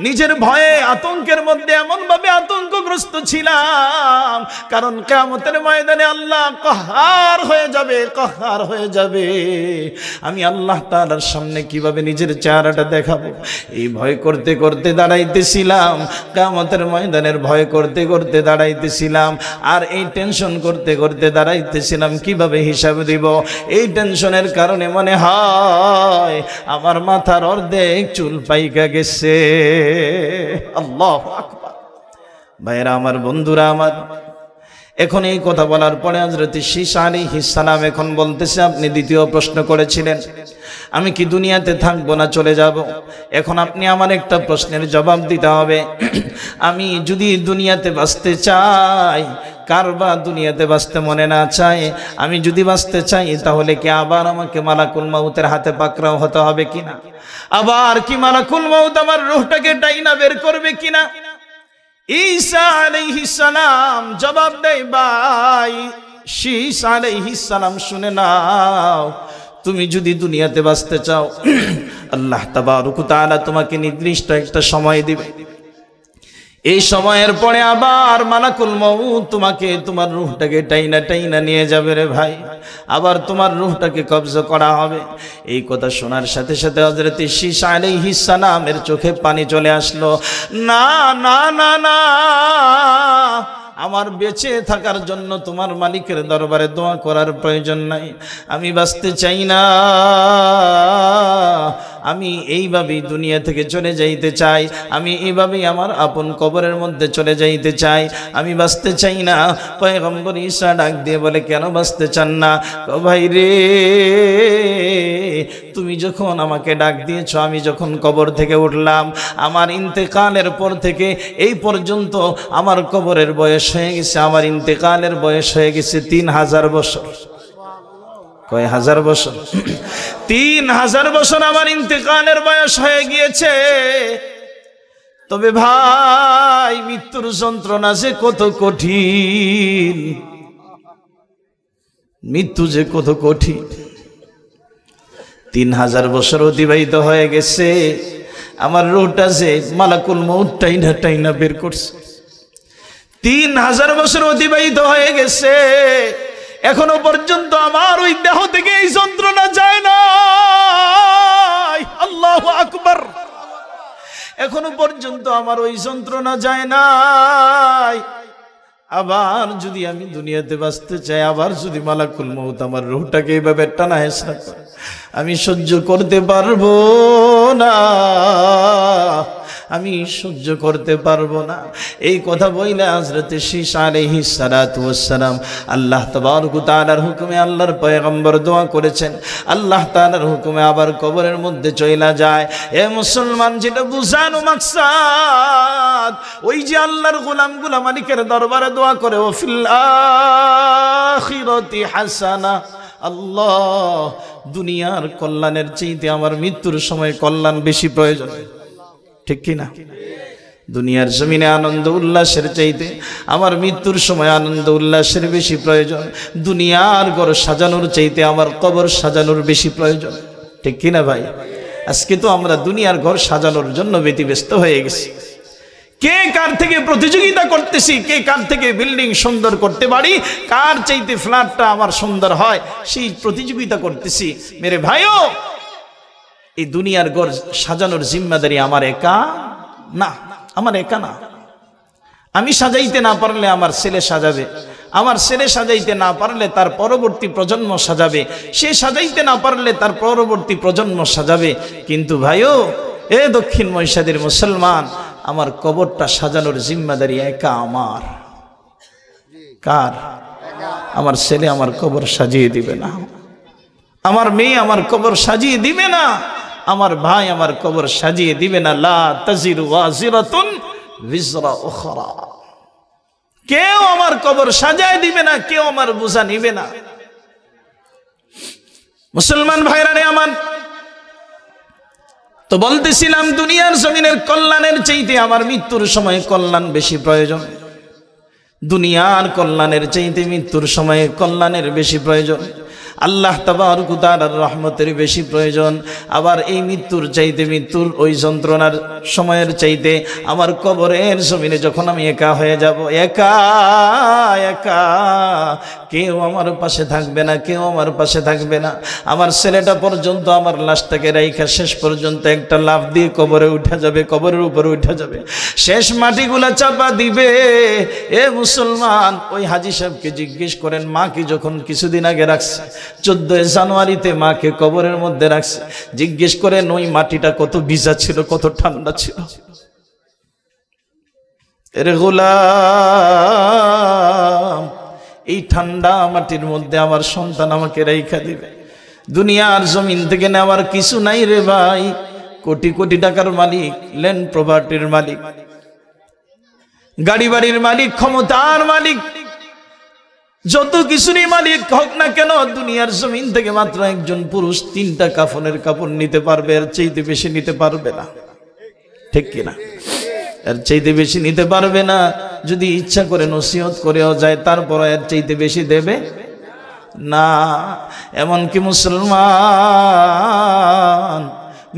নিজের ভয়ে আতঙ্কের মধ্যে এমন ভাবে আতঙ্কগ্রস্ত ছিলাম, কারণ কিয়ামতের ময়দানে আল্লাহ কাহার হয়ে যাবে, কাহার হয়ে যাবে। আমি আল্লাহ তাআলার সামনে কিভাবে নিজের চেহারাটা দেখাবো, এই ভয় করতে করতে দাঁড়াইতেছিলাম। কিয়ামতের ময়দানের ভয় করতে করতে দাঁড়াইতেছিলাম, আর এই টেনশন করতে করতে দাঁড়াইতেছিলাম কিভাবে হিসাব দিব। এই টেনশনের কারণে মনে হয় আমার মাথার অর্ধেক চুল পাইকা গেছে। আল্লাহু আকবার। ভাইরা আমার, বন্ধুরা আমার, এখন এই কথা বলার পরে হযরত শীশ আলাইহিস সালাম এখন বলতেছে, আপনি দ্বিতীয় প্রশ্ন করেছিলেন আমি কি দুনিয়াতে থাকবো না চলে যাব। এখন আপনি আমার একটা প্রশ্নের জবাব দিতে হবে। আমি যদি দুনিয়াতে বাঁচতে চাই, কার বা দুনিয়াতে বাঁচতে মনে না চায়? আমি যদি বাঁচতে চাই তাহলে কি আবার আমাকে মালাকুল মাউতের হাতে পাকড়াও হতে হবে কিনা? আবার কি মালাকুল মাউত আমার রূহটাকে টাইনা বের করবে কিনা? ঈসা আলাইহিস সালাম জবাব দেয়, ভাই শীশ আলাইহিস সালাম শুনে নাও, তুমি যদি দুনিয়াতে বাঁচতে চাও, আল্লাহ তাবারক ওয়া তাআলা তোমাকে নির্দিষ্ট একটা সময় দিবে। এই সময়ের পরে আবার মালাকুল মউত তোমাকে, তোমার রূহটাকে টাইনা নিয়ে যাবে রে ভাই, আবার তোমার রূহটাকে কবজা করা হবে। এই কথা শোনার সাথে সাথে হযরত শীশ আলাইহিস সালামের চোখে পানি চলে আসলো। না না না না, আমার বেঁচে থাকার জন্য তোমার মালিকের দরবারে দোয়া করার প্রয়োজন নাই। আমি বাঁচতে চাই না, আমি এইভাবেই দুনিয়া থেকে চলে যাইতে চাই, আমি এইভাবেই আমার আপন কবরের মধ্যে চলে যাইতে চাই, আমি বাঁচতে চাই না। পয়গম্বর ঈসা ডাক দিয়ে বলে, কেন বাঁচতে চান না? ভাই রে, তুমি যখন আমাকে ডাক দিয়েছ, আমি যখন কবর থেকে উঠলাম, আমার ইন্তেকালের পর থেকে এই পর্যন্ত আমার কবরের বয়স হয়ে গেছে, আমার ইন্তেকালের বয়স হয়ে গেছে 3000 বছর। কয় হাজার বছর? 3000 বছর আমার ইন্তেকালের বয়স হয়ে গিয়েছে। তবে ভাই মৃত্যুর যন্ত্রণা যে কত কঠিন, মৃত্যু যে কত কঠিন। 3000 বছর অতিবাহিত হয়ে গেছে, আমার রূহটা যে মালাকুল মউত টাইনা টাইনা বের করছে। 3000 বছর অতিবাহিত হয়ে গেছে, এখনো পর্যন্ত আমার ওই দেহ থেকে এই যন্ত্রণা যায় না। আল্লাহু আকবার। এখনো পর্যন্ত আমার ওই যন্ত্রণা যায় নাই। আবার যদি আমি দুনিয়াতে বাঁচতে চাই, আবার যদি মালাকুল মউত আমার রূহটাকে এইভাবে টানা হেঁচড়া করে, আমি সহ্য করতে পারবো না, আমি সহ্য করতে পারবো না। এই কথা বইলে হযরত শীশ আলাইহিস সালাতু ওয়াস সালাম আল্লাহ তাবারক ওয়া তাআলার হুকুমে আল্লাহর পয়গম্বর দোয়া করেছেন, আল্লাহ তাআলার হুকুমে আবার কবরের মধ্যে চইলা যায়। এ মুসলমান, যেটা বুঝানো মাকসাদ, ওই যে আল্লাহর গোলামগুলা মালিকের দরবারে দোয়া করে, ও ফিল আখিরাতি হাসানা, আল্লাহ দুনিয়ার কল্যাণের চাইতে আমার মৃত্যুর সময় কল্যাণ বেশি প্রয়োজন। ঠিক কি না? দুনিয়ার জমিনে আনন্দ উল্লাসের চাইতে আমার মৃত্যুর সময় আনন্দ উল্লাসের বেশি প্রয়োজন। দুনিয়ার ঘর সাজানোর চাইতে আমার কবর সাজানোর বেশি প্রয়োজন। ঠিক কি না ভাই? আজকে তো আমরা দুনিয়ার ঘর সাজানোর জন্য ব্যতিব্যস্ত হয়ে গেছি। কে কার থেকে প্রতিযোগিতা করতেছি, কে কার থেকে বিল্ডিং সুন্দর করতে পারি, কার চাইতে ফ্ল্যাটটা আমার সুন্দর হয়, সেই প্রতিযোগিতা করতেছি। মেরে ভাইও, এই দুনিয়ার ঘর সাজানোর জিম্মাদারি আমার একা না, আমার একা না। আমি সাজাইতে না পারলে আমার ছেলে সাজাবে, আমার ছেলে সাজাইতে না পারলে তার পরবর্তী প্রজন্ম সাজাবে, সে সাজাইতে না পারলে তার পরবর্তী প্রজন্ম সাজাবে। কিন্তু ভাইও, এ দক্ষিণ মহিষাদীর মুসলমান, আমার কবরটা সাজানোর জিম্মাদারি একা আমার। কার? আমার ছেলে আমার কবর সাজিয়ে দিবে না, আমার মেয়ে আমার কবর সাজিয়ে দিবে না, আমার ভাই আমার কবর সাজিয়ে দিবে না। লা তাজিরু ওয়াজিরাতুন বিজরা উখরা, কেউ আমার কবর সাজায় দিবে না, কেউ আমার বোঝা নিবে না। মুসলমান ভাইরা রে আমার, তো বলতেছিলাম দুনিয়ার জমিনের কল্যাণের চাইতে আমার মৃত্যুর সময় কল্যাণ বেশি প্রয়োজন। দুনিয়ার কল্যাণের চাইতে মৃত্যুর সময়ে কল্যাণের বেশি প্রয়োজন। আল্লাহ তাবারক ওয়া তাআলার রহমতের বেশি প্রয়োজন। আবার এই মৃত্যুর চাইতে, মৃত্যুর ওই যন্ত্রণার সময়ের চাইতে আমার কবরের জমিনে যখন আমি একা হয়ে যাব, একা একা, কেউ আমার পাশে থাকবে না, কেউ আমার পাশে থাকবে না। আমার ছেলেটা পর্যন্ত আমার লাশটাকে রাইখা শেষ পর্যন্ত একটা লাফ দিয়ে কবরে উঠে যাবে, কবরের উপরে উঠে যাবে, শেষ মাটিগুলা চাপা দিবে। এ মুসলমান, ওই হাজী সাহেবকে জিজ্ঞেস করেন, মা কি যখন কিছুদিন আগে রাখছে, 14 জানুয়ারিতে মাকে কবরের মধ্যে রাখছে, জিজ্ঞেস করেন ওই মাটিটা কত ভিজা ছিল, কত ঠান্ডা ছিল। এরে গোলাম, এই ঠান্ডা মাটির মধ্যে আমার সন্তান আমাকে রাইখা দিবে। দুনিয়ার জমিন থেকে নেওয়ার কিছু নাই রে ভাই। কোটি কোটি টাকার মালিক, ল্যান্ড প্রপার্টির মালিক, গাড়ি বাড়ির মালিক, ক্ষমতার মালিক, যত কিছুরই মালিক হোক না কেন, দুনিয়ার জমিন থেকে মাত্র একজন পুরুষ 3টা কাফনের কাপড় নিতে পারবে, এর চাইতে বেশি নিতে পারবে না। ঠিক কিনা? এর চাইতে বেশি নিতে পারবে না। যদি ইচ্ছা করে নসিহত করেও যায়, তারপর এর চাইতে বেশি দেবে না। এমনকি মুসলমান,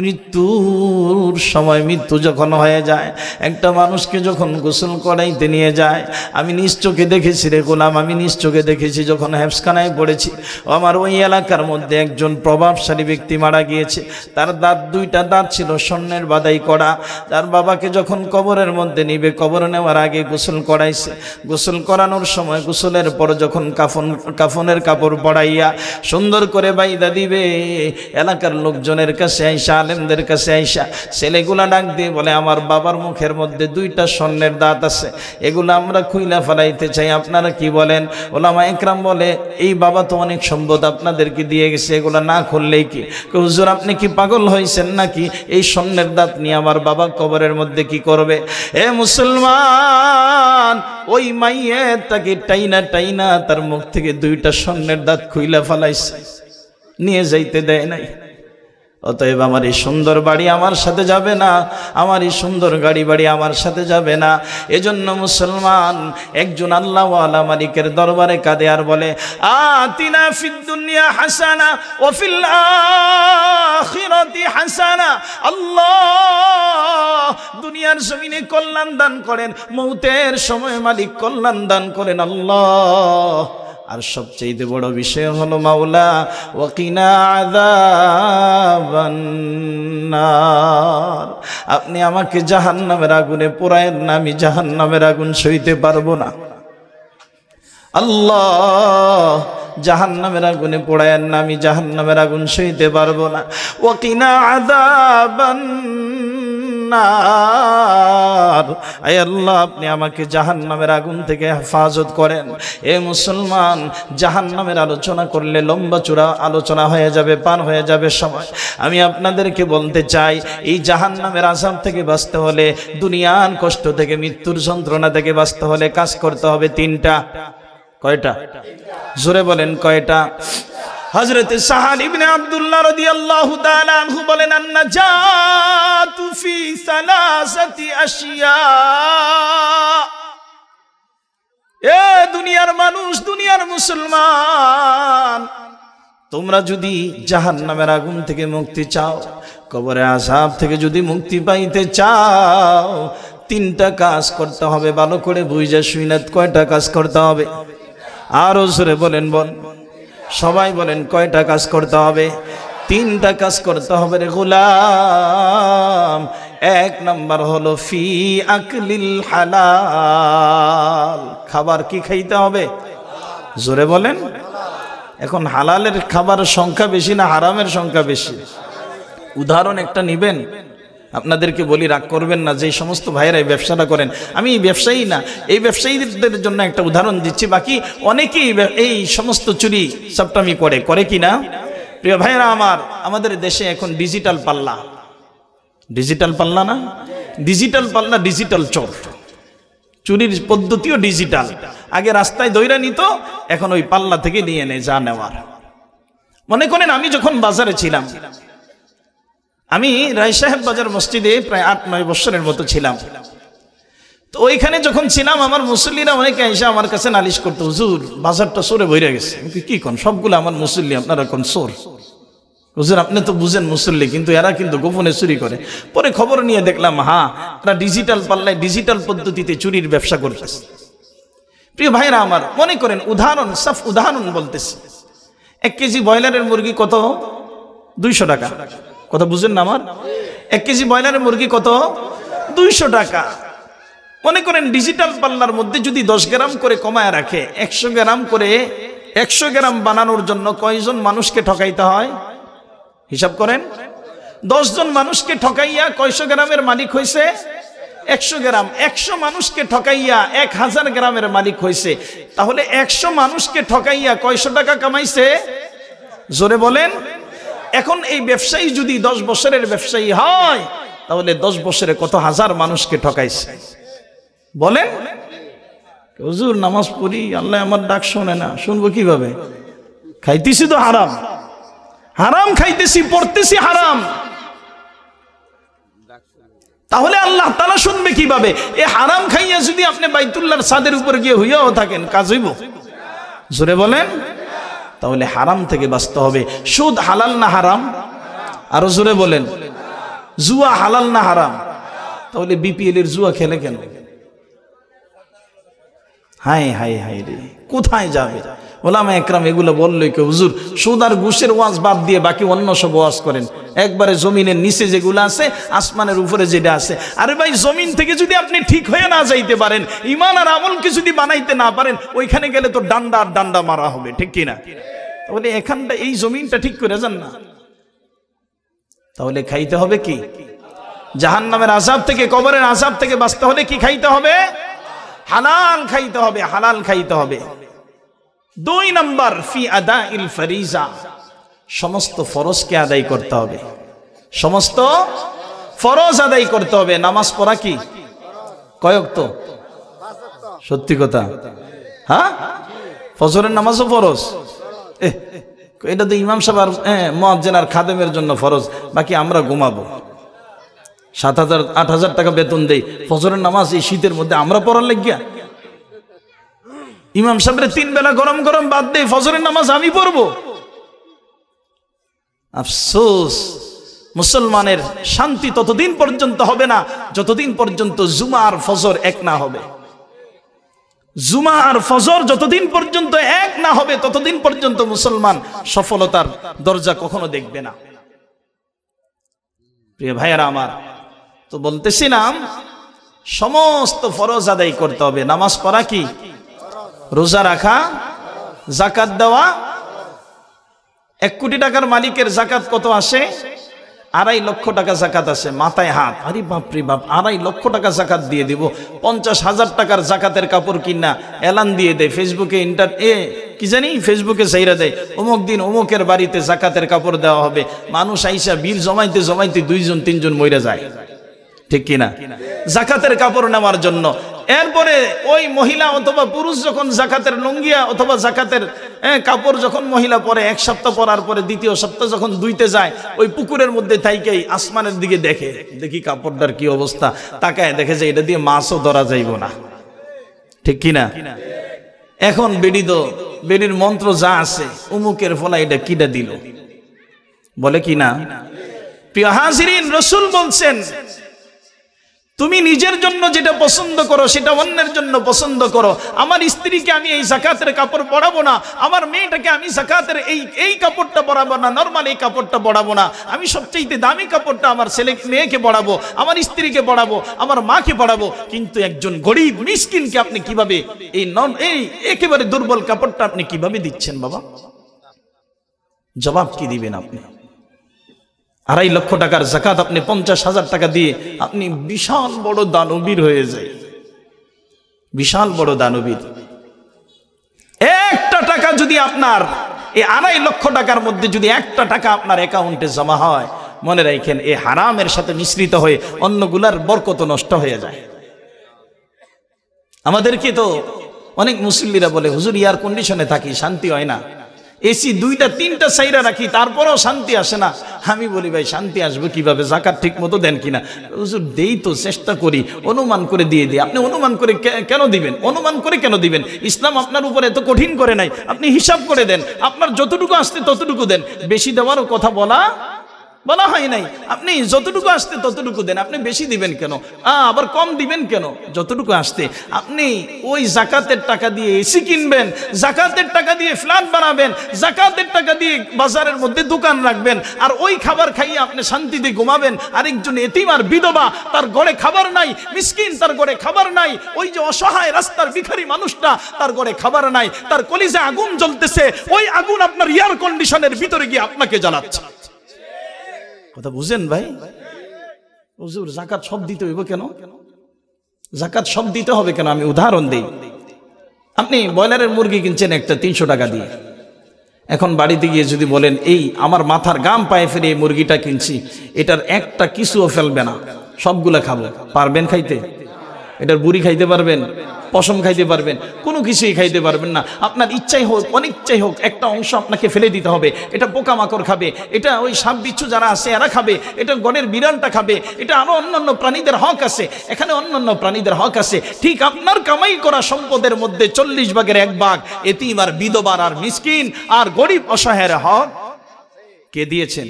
মৃত্যুর সময়, মৃত্যু যখন হয়ে যায়, একটা মানুষকে যখন গোসল করাইতে নিয়ে যায়, আমি নিজ চোখে দেখেছি রে গোলাম, আমি নিজ চোখে দেখেছি। যখন হেফসখানায় পড়েছি, আমার ওই এলাকার মধ্যে একজন প্রভাবশালী ব্যক্তি মারা গিয়েছে। তার দাঁত, 2টা দাঁত ছিল স্বর্ণের বাদাই করা। তার বাবাকে যখন কবরের মধ্যে নিবে, কবর নেওয়ার আগে গোসল করাইছে। গোসল করানোর সময়, গোসলের পর যখন কাফনের কাপড় পড়াইয়া সুন্দর করে বাইদা দিবে, এলাকার লোকজনের কাছে আইসা, আলেমদের কাছে আইসা ছেলেগুলা ডাক দিয়ে বলে, আমার বাবার মুখের মধ্যে 2টা স্বর্ণের দাঁত আছে, এগুলো আমরা খুইলা ফেলাইতে চাই, আপনারা কি বলেন? ওলামা একরাম বলে, এই বাবা তো অনেক সম্পদ আপনাদেরকে দিয়ে গেছে, এগুলো না খুললেই কি? হুজুর, আপনি কি পাগল হয়েছেন নাকি? এই স্বর্ণের দাঁত নিয়ে আমার বাবা কবরের মধ্যে কি করবে? এ মুসলমান, ওই মাইয়ের তাকে টাইনা টাইনা তার মুখ থেকে 2টা স্বর্ণের দাঁত খুইলা ফেলাইছে। নিয়ে যাইতে দেয় নাই। অতএব আমার এই সুন্দর বাড়ি আমার সাথে যাবে না, আমার এই সুন্দর গাড়ি বাড়ি আমার সাথে যাবে না। এজন্য মুসলমান একজন আল্লাহওয়ালা মালিকের দরবারে কাঁদে আর বলে, আতিনা ফিদ দুনিয়া হাসানা ওয়া ফিল আখিরাতি হাসানা। আল্লাহ দুনিয়ার জমিনে কল্যাণ দান করেন, মৌতের সময় মালিক কল্যাণ দান করেন আল্লাহ। আর সবচেয়ে বড় বিষয় হলো মাওলা ওয়াকিনা আযাবান নার, আপনি আমাকে জাহান্নামের আগুনে পোড়ায়েন না, আমি জাহান্নামের আগুন সইতে পারবো না। আল্লাহ জাহান্নামের আগুনে পোড়ায়েন না, আমি জাহান্নামের আগুন সইতে পারবো না। ওয়াকিনা আযাবান নার, আয় আল্লাহ আপনি আমাকে জাহান্নামের আগুন থেকে হেফাজত করেন। এ মুসলমান, জাহান্নামের আলোচনা করলে লম্বা চূড়া আলোচনা হয়ে যাবে, পার হয়ে যাবে সময়। আমি আপনাদেরকে বলতে চাই, এই জাহান্নামের আযাব থেকে বাঁচতে হলে, দুনিয়ার কষ্ট থেকে, মৃত্যুর যন্ত্রণা থেকে বাঁচতে হলে কাজ করতে হবে তিনটা। কয়টা? জোরে বলেন কয়টা? হযরত সাহাল ইবনে আব্দুল্লাহ রাদিয়াল্লাহু তাআলা আনহু বলেন, আন-নাজাতু ফি সালাসাতি আশিয়া। এ দুনিয়ার মানুষ, দুনিয়ার মুসলমান, তোমরা যদি জাহান্নামের আগুন থেকে মুক্তি চাও, কবরের আযাব থেকে যদি মুক্তি পাইতে চাও, তিনটা কাজ করতে হবে। ভালো করে বুঝা শুইনা কয়টা কাজ করতে হবে? আরো জোরে বলেন, সবাই বলেন কয়টা কাজ করতে হবে? তিনটা কাজ করতে হবে রে গোলাম। এক নাম্বার হলো ফি আকলিল হালাল, খাবার কি খাইতে হবে? জোরে বলেন। এখন হালালের খাবারের সংখ্যা বেশি না হারামের সংখ্যা বেশি? উদাহরণ একটা নিবেন, আপনাদেরকে বলি, রাগ করবেন না, যে সমস্ত ভাইয়েরা এই ব্যবসাটা করেন, আমি ব্যবসায়ী না, এই ব্যবসায়ীদের জন্য একটা উদাহরণ দিচ্ছি। বাকি অনেকেই এই সমস্ত চুরি চাপটামি করে কি না? প্রিয় ভাইয়েরা আমার, আমাদের দেশে এখন ডিজিটাল পাল্লা, ডিজিটাল পাল্লা না, ডিজিটাল পাল্লা, ডিজিটাল চোর, চুরির পদ্ধতিও ডিজিটাল। আগে রাস্তায় দইরা নিত, এখন ওই পাল্লা থেকে নিয়ে নেয় যা নেওয়ার। মনে করেন আমি যখন বাজারে ছিলাম, আমি রায় সাহেব বাজার মসজিদে প্রায় 8-9 বছরের মতো ছিলাম। তো ওইখানে যখন ছিলাম, আমার মুসল্লিরা অনেকে এসে আমার কাছে নালিশ করতো, হুজুর বাজারটা চোরে ভরে গেছে। কি কোন? সবগুলো আমার মুসল্লি, আপনারা কোন চোর? হুজুর আপনি তো বুঝেন মুসল্লি, কিন্তু এরা কিন্তু গোপনে চুরি করে। পরে খবর নিয়ে দেখলাম, হ্যাঁ এরা ডিজিটাল পাল্লায়, ডিজিটাল পদ্ধতিতে চুরির ব্যবসা করতেছে। প্রিয় ভাইরা আমার, মনে করেন উদাহরণ, সাফ উদাহরণ বলতেছি, 1 কেজি ব্রয়লারের মুরগি কত? 200 টাকা। কথা বুঝেন না আমার? 1 কেজি ব্রয়লারের মুরগি কত? 200 টাকা। মনে করেন ডিজিটাল পাল্লার মধ্যে যদি 10 গ্রাম করে কমায় রাখে, 100 গ্রাম করে, 100 গ্রাম বানানোর জন্য কয়জন মানুষকে ঠকাইতে হয়? হিসাব করেন। 10 জন মানুষকে ঠকাইয়া কয়শো গ্রামের মালিক হয়েছে? 100 গ্রাম। 100 মানুষকে ঠকাইয়া 1000 গ্রামের মালিক হয়েছে। তাহলে 100 মানুষকে ঠকাইয়া কয়শো টাকা কামাইছে? জোরে বলেন। এখন এই ব্যবসায়ী যদি 10 বছরের ব্যবসায়ী হয়, তাহলে 10 বছরে কত হাজার মানুষকে ঠকাইছে বলেন? হুজুর নামাজ পড়ি, আল্লাহ আমার ডাক শোনে না, শুনবো কিভাবে? খাইতেছি তো হারাম, হারাম খাইতেছি, পড়তেছি হারাম, তাহলে আল্লাহ তাআলা শুনবে কিভাবে? এই হারাম খাইয়া যদি আপনি বাইতুল্লাহর ছাদের উপর গিয়ে হইয়াও থাকেন, কাজ হইব? জোরে বলেন। তাহলে হারাম থেকে বাঁচতে হবে। সুদ হালাল না হারাম? আরো জোরে বলেন। জুয়া হালাল না হারাম? তাহলে বিপিএল এর জুয়া খেলে কেন? হাই হাই হাই রে, কোথায় যাবে? ওলামা একরাম এগুলো বললো কি, হুজুর সুদ আর ঘুষের ওয়াজ বাদ দিয়ে বাকি অন্য সব ওয়াজ করেন, একবারে জমিনের নিচে যেগুলো আছে, আসমানের উপরে যেটা আছে। আরে ভাই, জমিন থেকে যদি আপনি ঠিক হয়ে না যাইতে পারেন, ইমান আর আমলকে যদি বানাইতে না পারেন, ওইখানে গেলে তো ডান্ডা আর ডান্ডা মারা হবে, ঠিক কিনা? তাহলে এখানটা, এই জমিনটা ঠিক করে যান না। তাহলে খাইতে হবে কি? জাহান্নামের আযাব থেকে, কবরের আযাব থেকে বাঁচতে হলে কি খাইতে হবে? হালাল খাইতে হবে, হালাল খাইতে হবে। 2 নাম্বার, ফি আদাইল ফরিজা, সমস্ত ফরজকে আদায় করতে হবে, সমস্ত ফরজ আদায় করতে হবে। নামাজ পড়া কি কয় ওয়াক্ত? সত্যি কথা, হ্যাঁ? ফজরের নামাজও ফরজ। এটা তো ইমাম সাহেব আর মুয়াজ্জিন আর খাদেমের জন্য ফরজ, বাকি আমরা ঘুমাবো। 7,000 8,000 টাকা বেতন দেই, ফজরের নামাজ এই শীতের মধ্যে আমরা পড়ার লাগিয়া? ইমাম সাহেবের 3 বেলা গরম গরম বাদ দেই, ফজরের নামাজ আমি পড়বো? আফসোস, মুসলমানের শান্তি ততদিন পর্যন্ত হবে না যতদিন পর্যন্ত জুমা আর ফজর এক না হবে। জুমা আর ফজর যতদিন পর্যন্ত এক না হবে ততদিন পর্যন্ত মুসলমান সফলতার দরজা কখনো দেখবে না। প্রিয় ভাইয়েরা আমার, তো বলতেছিলাম সমস্ত ফরজ আদায় করতে হবে। নামাজ পড়া কি? রোজা রাখা, যাকাত দেওয়া। 1 কোটি টাকার মালিকের যাকাত কত আসে? 2.5 লক্ষ টাকা যাকাত আছে। মাথায় হাত, আরে বাপরে বাপ, 2.5 লক্ষ টাকা যাকাত দিয়ে দিব। 50,000 টাকার যাকাতের কাপড় কিনা এলান দিয়ে দেয় ফেসবুকে, কি জানি ফেসবুকে চাইরা দেয়, অমুক দিন অমুকের বাড়িতে যাকাতের কাপড় দেওয়া হবে। মানুষ আইসা বিল জমাইতে জমাইতে 2জন 3জন মইরা যায়, ঠিক কিনা, যাকাতের কাপড় নেওয়ার জন্য। এরপরে ওই মহিলা অথবা পুরুষ যখন যাকাতের লুঙ্গিয়া অথবা যাকাতের কাপড় যখন মহিলা পরে, 1 সপ্তাহ পরার পরে 2য় সপ্তাহ যখন ধুইতে যায়, ওই পুকুরের মধ্যে থাইকেই আসমানের দিকে দেখে, দেখি কাপড়টার কি অবস্থা, তাকায় দেখে যে এটা দিয়ে মাছও ধরা যাইব না, ঠিক কিনা। এখন বেডির মন্ত্র যা আছে, উমুকের ফলা এটা কিটা দিল, বলে কিনা। প্রিয় হাজিরিন, রাসূল বলছেন তুমি নিজের জন্য যেটা পছন্দ করো সেটা অন্যের জন্য পছন্দ করো। আমার স্ত্রীকে আমি এই যাকাতের কাপড় পরাবো না, আমার মেয়েটাকে আমি যাকাতের এই কাপড়টা পরাবো না, নরমাল এই কাপড়টা পরাবো না, আমি সবচেয়ে দামি কাপড়টা আমার মেয়েকে পরাবো, আমার স্ত্রীকে পরাবো, আমার মাকে পরাবো। কিন্তু একজন গরিব মিসকিনকে আপনি কিভাবে এই একেবারে দুর্বল কাপড়টা আপনি কিভাবে দিচ্ছেন বাবা? জবাব কি দিবেন আপনি? 2.5 লক্ষ টাকার যাকাত আপনি 50,000 টাকা দিয়ে আপনি বিশাল বড় দানবীর হয়ে যায়, বিশাল বড় দানবীর। একটা টাকা যদি আপনার এই 2.5 লক্ষ টাকার মধ্যে যদি একটা টাকা আপনার অ্যাকাউন্টে জমা হয়, মনে রাখেন এই হারামের সাথে মিশ্রিত হয়ে অন্যগুলার বরকত নষ্ট হয়ে যায়। আমাদেরকে তো অনেক মুসল্লিরা বলে, হুজুর এয়ার কন্ডিশনে থাকি, শান্তি হয় না, এসি 2টা 3টা সাইরা রাখি, তারপরেও শান্তি আসে না। আমি বলি ভাই শান্তি আসবে কিভাবে? যাকাত ঠিক মতো দেন কিনা? হুজুর দেই তো, চেষ্টা করি, অনুমান করে দিয়ে দিই। আপনি অনুমান করে কেন দিবেন? অনুমান করে কেন দিবেন? ইসলাম আপনার উপরে এত কঠিন করে নাই, আপনি হিসাব করে দেন, আপনার যতটুকু আসতে ততটুকু দেন। বেশি দেওয়ারও কথা বলা হয় নাই, আপনি যতটুকু আসতে ততটুকু দেন। আপনি বেশি দিবেন কেন, আবার কম দিবেন কেন? যতটুকু আসতে। আপনি ওই যাকাতের টাকা দিয়ে এসি কিনবেন, যাকাতের টাকা দিয়ে ফ্ল্যাট বানাবেন, যাকাতের টাকা দিয়ে বাজারের মধ্যে দোকান রাখবেন, আর ওই খাবার খাইয়ে আপনি শান্তিতে ঘুমাবেন। আরেকজন এতিম আর বিধবা, তার ঘরে খাবার নাই, মিসকিন, তার ঘরে খাবার নাই। ওই যে অসহায় রাস্তার ভিখারি মানুষটা, তার ঘরে খাবার নাই, তার কলিজা আগুন জ্বলতেছে, ওই আগুন আপনার এয়ার কন্ডিশনের ভিতরে গিয়ে আপনাকে জ্বালাচ্ছে। কথা বুঝেন ভাই? হুজুর যাকাত সব দিতে হইব কেন? যাকাত সব দিতে হবে কেন? আমি উদাহরণ দেই। আপনি ব্রয়লারের মুরগি কিনছেন একটা 300 টাকা দিয়ে, এখন বাড়িতে গিয়ে যদি বলেন এই আমার মাথার গাম পায়ে ফেলে এই মুরগিটা কিনছি, এটার একটা কিছুও ফেলবে না, সবগুলা খাবো, পারবেন খাইতে? এটার বুড়ি খাইতে পারবেন? পশম খাইতে পারবেন? কোনো কিছুই খাইতে পারবেন না। আপনার ইচ্ছাই হোক অনিচ্ছাই হোক একটা অংশ আপনাকে ফেলে দিতে হবে। এটা পোকামাকড় খাবে, এটা ওই সাপ বিচ্ছু যারা আছে এরা খাবে, এটা গণের বিড়ালটা খাবে, এটা আরো অন্যান্য প্রাণীদের হক আছে, এখানে অন্যান্য প্রাণীদের হক আছে। ঠিক আপনার কামাই করা সম্পদের মধ্যে 40 ভাগের 1 ভাগ এতিম আর বিধবার আর মিসকিন আর গরিব অসহায়ের হক কে দিয়েছেন?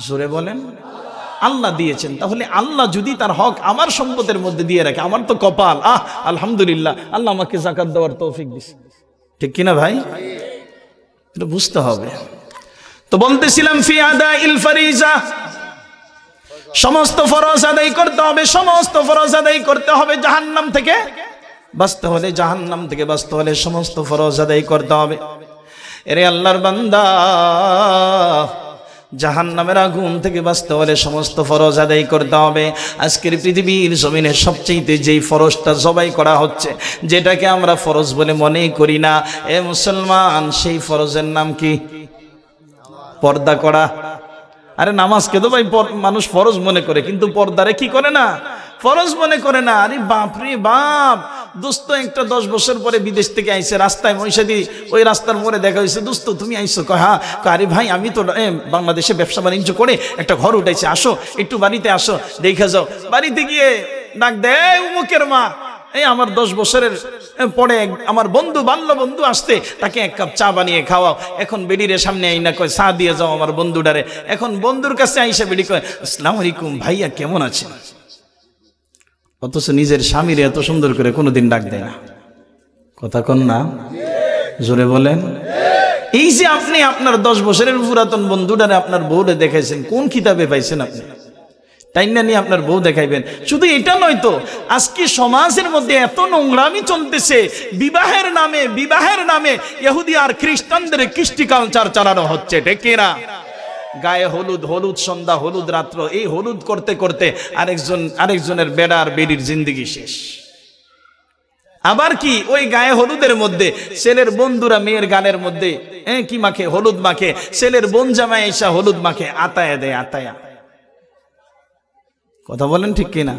জোরে বলেন। আল্লাহ দিয়েছেন। তাহলে আল্লাহ যদি তার হক আমার সম্পদের মধ্যে দিয়ে রাখে, আমার তো কপাল, আলহামদুলিল্লাহ, আল্লাহ আমাকে যাকাত দেওয়ার তৌফিক দিয়েছে, ঠিক কিনা ভাই? এটা বুঝতে হবে। তো বলতেছিলাম ফি আদাইল ফারিজা, সমস্ত ফরজ আদায় করতে হবে, সমস্ত ফরজ আদায় করতে হবে। জাহান্নাম থেকে বাঁচতে হলে, জাহান্নাম থেকে বাঁচতে হলে সমস্ত ফরজ আদায় করতে হবে। এরে আল্লাহর বান্দা, জাহান্নামের আগুন থেকে বাঁচতে হলে সমস্ত ফরজ আদায় করতে হবে। আজকের পৃথিবীর জমিনে সবচেয়ে যেই ফরজটা জবাই করা হচ্ছে, যেটাকে আমরা ফরজ বলে মনে করি না, এ মুসলমান, সেই ফরজের নাম কি? পর্দা করা। আরে নামাজকে তো ভাই মানুষ ফরজ মনে করে, কিন্তু পর্দারে কি করে না? ফরজ মনে করে না। আরে বাপ রে বাপ, দোস্ত একটা 10 বছর পরে বিদেশ থেকে আইছে, রাস্তায় মহিষাদি ওই রাস্তার মোড়ে দেখা হয়েছে, দোস্ত তুমি আইছো? কয় হ্যাঁ। আরে ভাই আমি তো বাংলাদেশে ব্যবসা বাণিজ্য করে একটা ঘর উঠাইছি, আসো একটু বাড়িতে আসো, দেখে যাও। বাড়িতে গিয়ে ডাক দেয় উমুকের মা, এই আমার 10 বছরের পরে আমার বন্ধু, বাল্য বন্ধু আসতে, তাকে 1 কাপ চা বানিয়ে খাওয়াও। এখন বেডিরে সামনে আইনা কয় চা দিয়ে যাও আমার বন্ধুটারে। এখন বন্ধুর কাছে আইসা বেডি কয় আসসালামু আলাইকুম ভাইয়া কেমন আছেন? অথচ নিজের স্বামীর এত সুন্দর করে কোনোদিন ডাক দেয় না। কথা কন না, জোরে বলেন। এই যে আপনি আপনার 10 বছরের পুরাতন বন্ধুটারে আপনার বউরে দেখাইছেন, কোন কিতাবে পাইছেন আপনি? টাইনা নিয়ে আপনার বউ দেখাইবেন। শুধু এটা নয় তো, আজকে সমাজের মধ্যে এত নোংরামি চলতেছে, বিবাহের নামে ইহুদি আর খ্রিস্টানদের কৃষ্টি কালচার চালানো হচ্ছে, ঠিক না? গায়ে হলুদ, হলুদ সন্ধ্যা, হলুদ রাত্র, এই হলুদ করতে করতে আরেকজনের বেড়া আর বেড়ির জিন্দেগি শেষ। আবার কি ওই গায়ে হলুদের মধ্যে ছেলের বন্ধুরা মেয়ের গানের মধ্যে কি মাখে? হলুদ মাখে। ছেলের বোন জামাই এসা হলুদ মাখে, আতায়া দেয়, আতায়া। কথা বলেন ঠিক কিনা?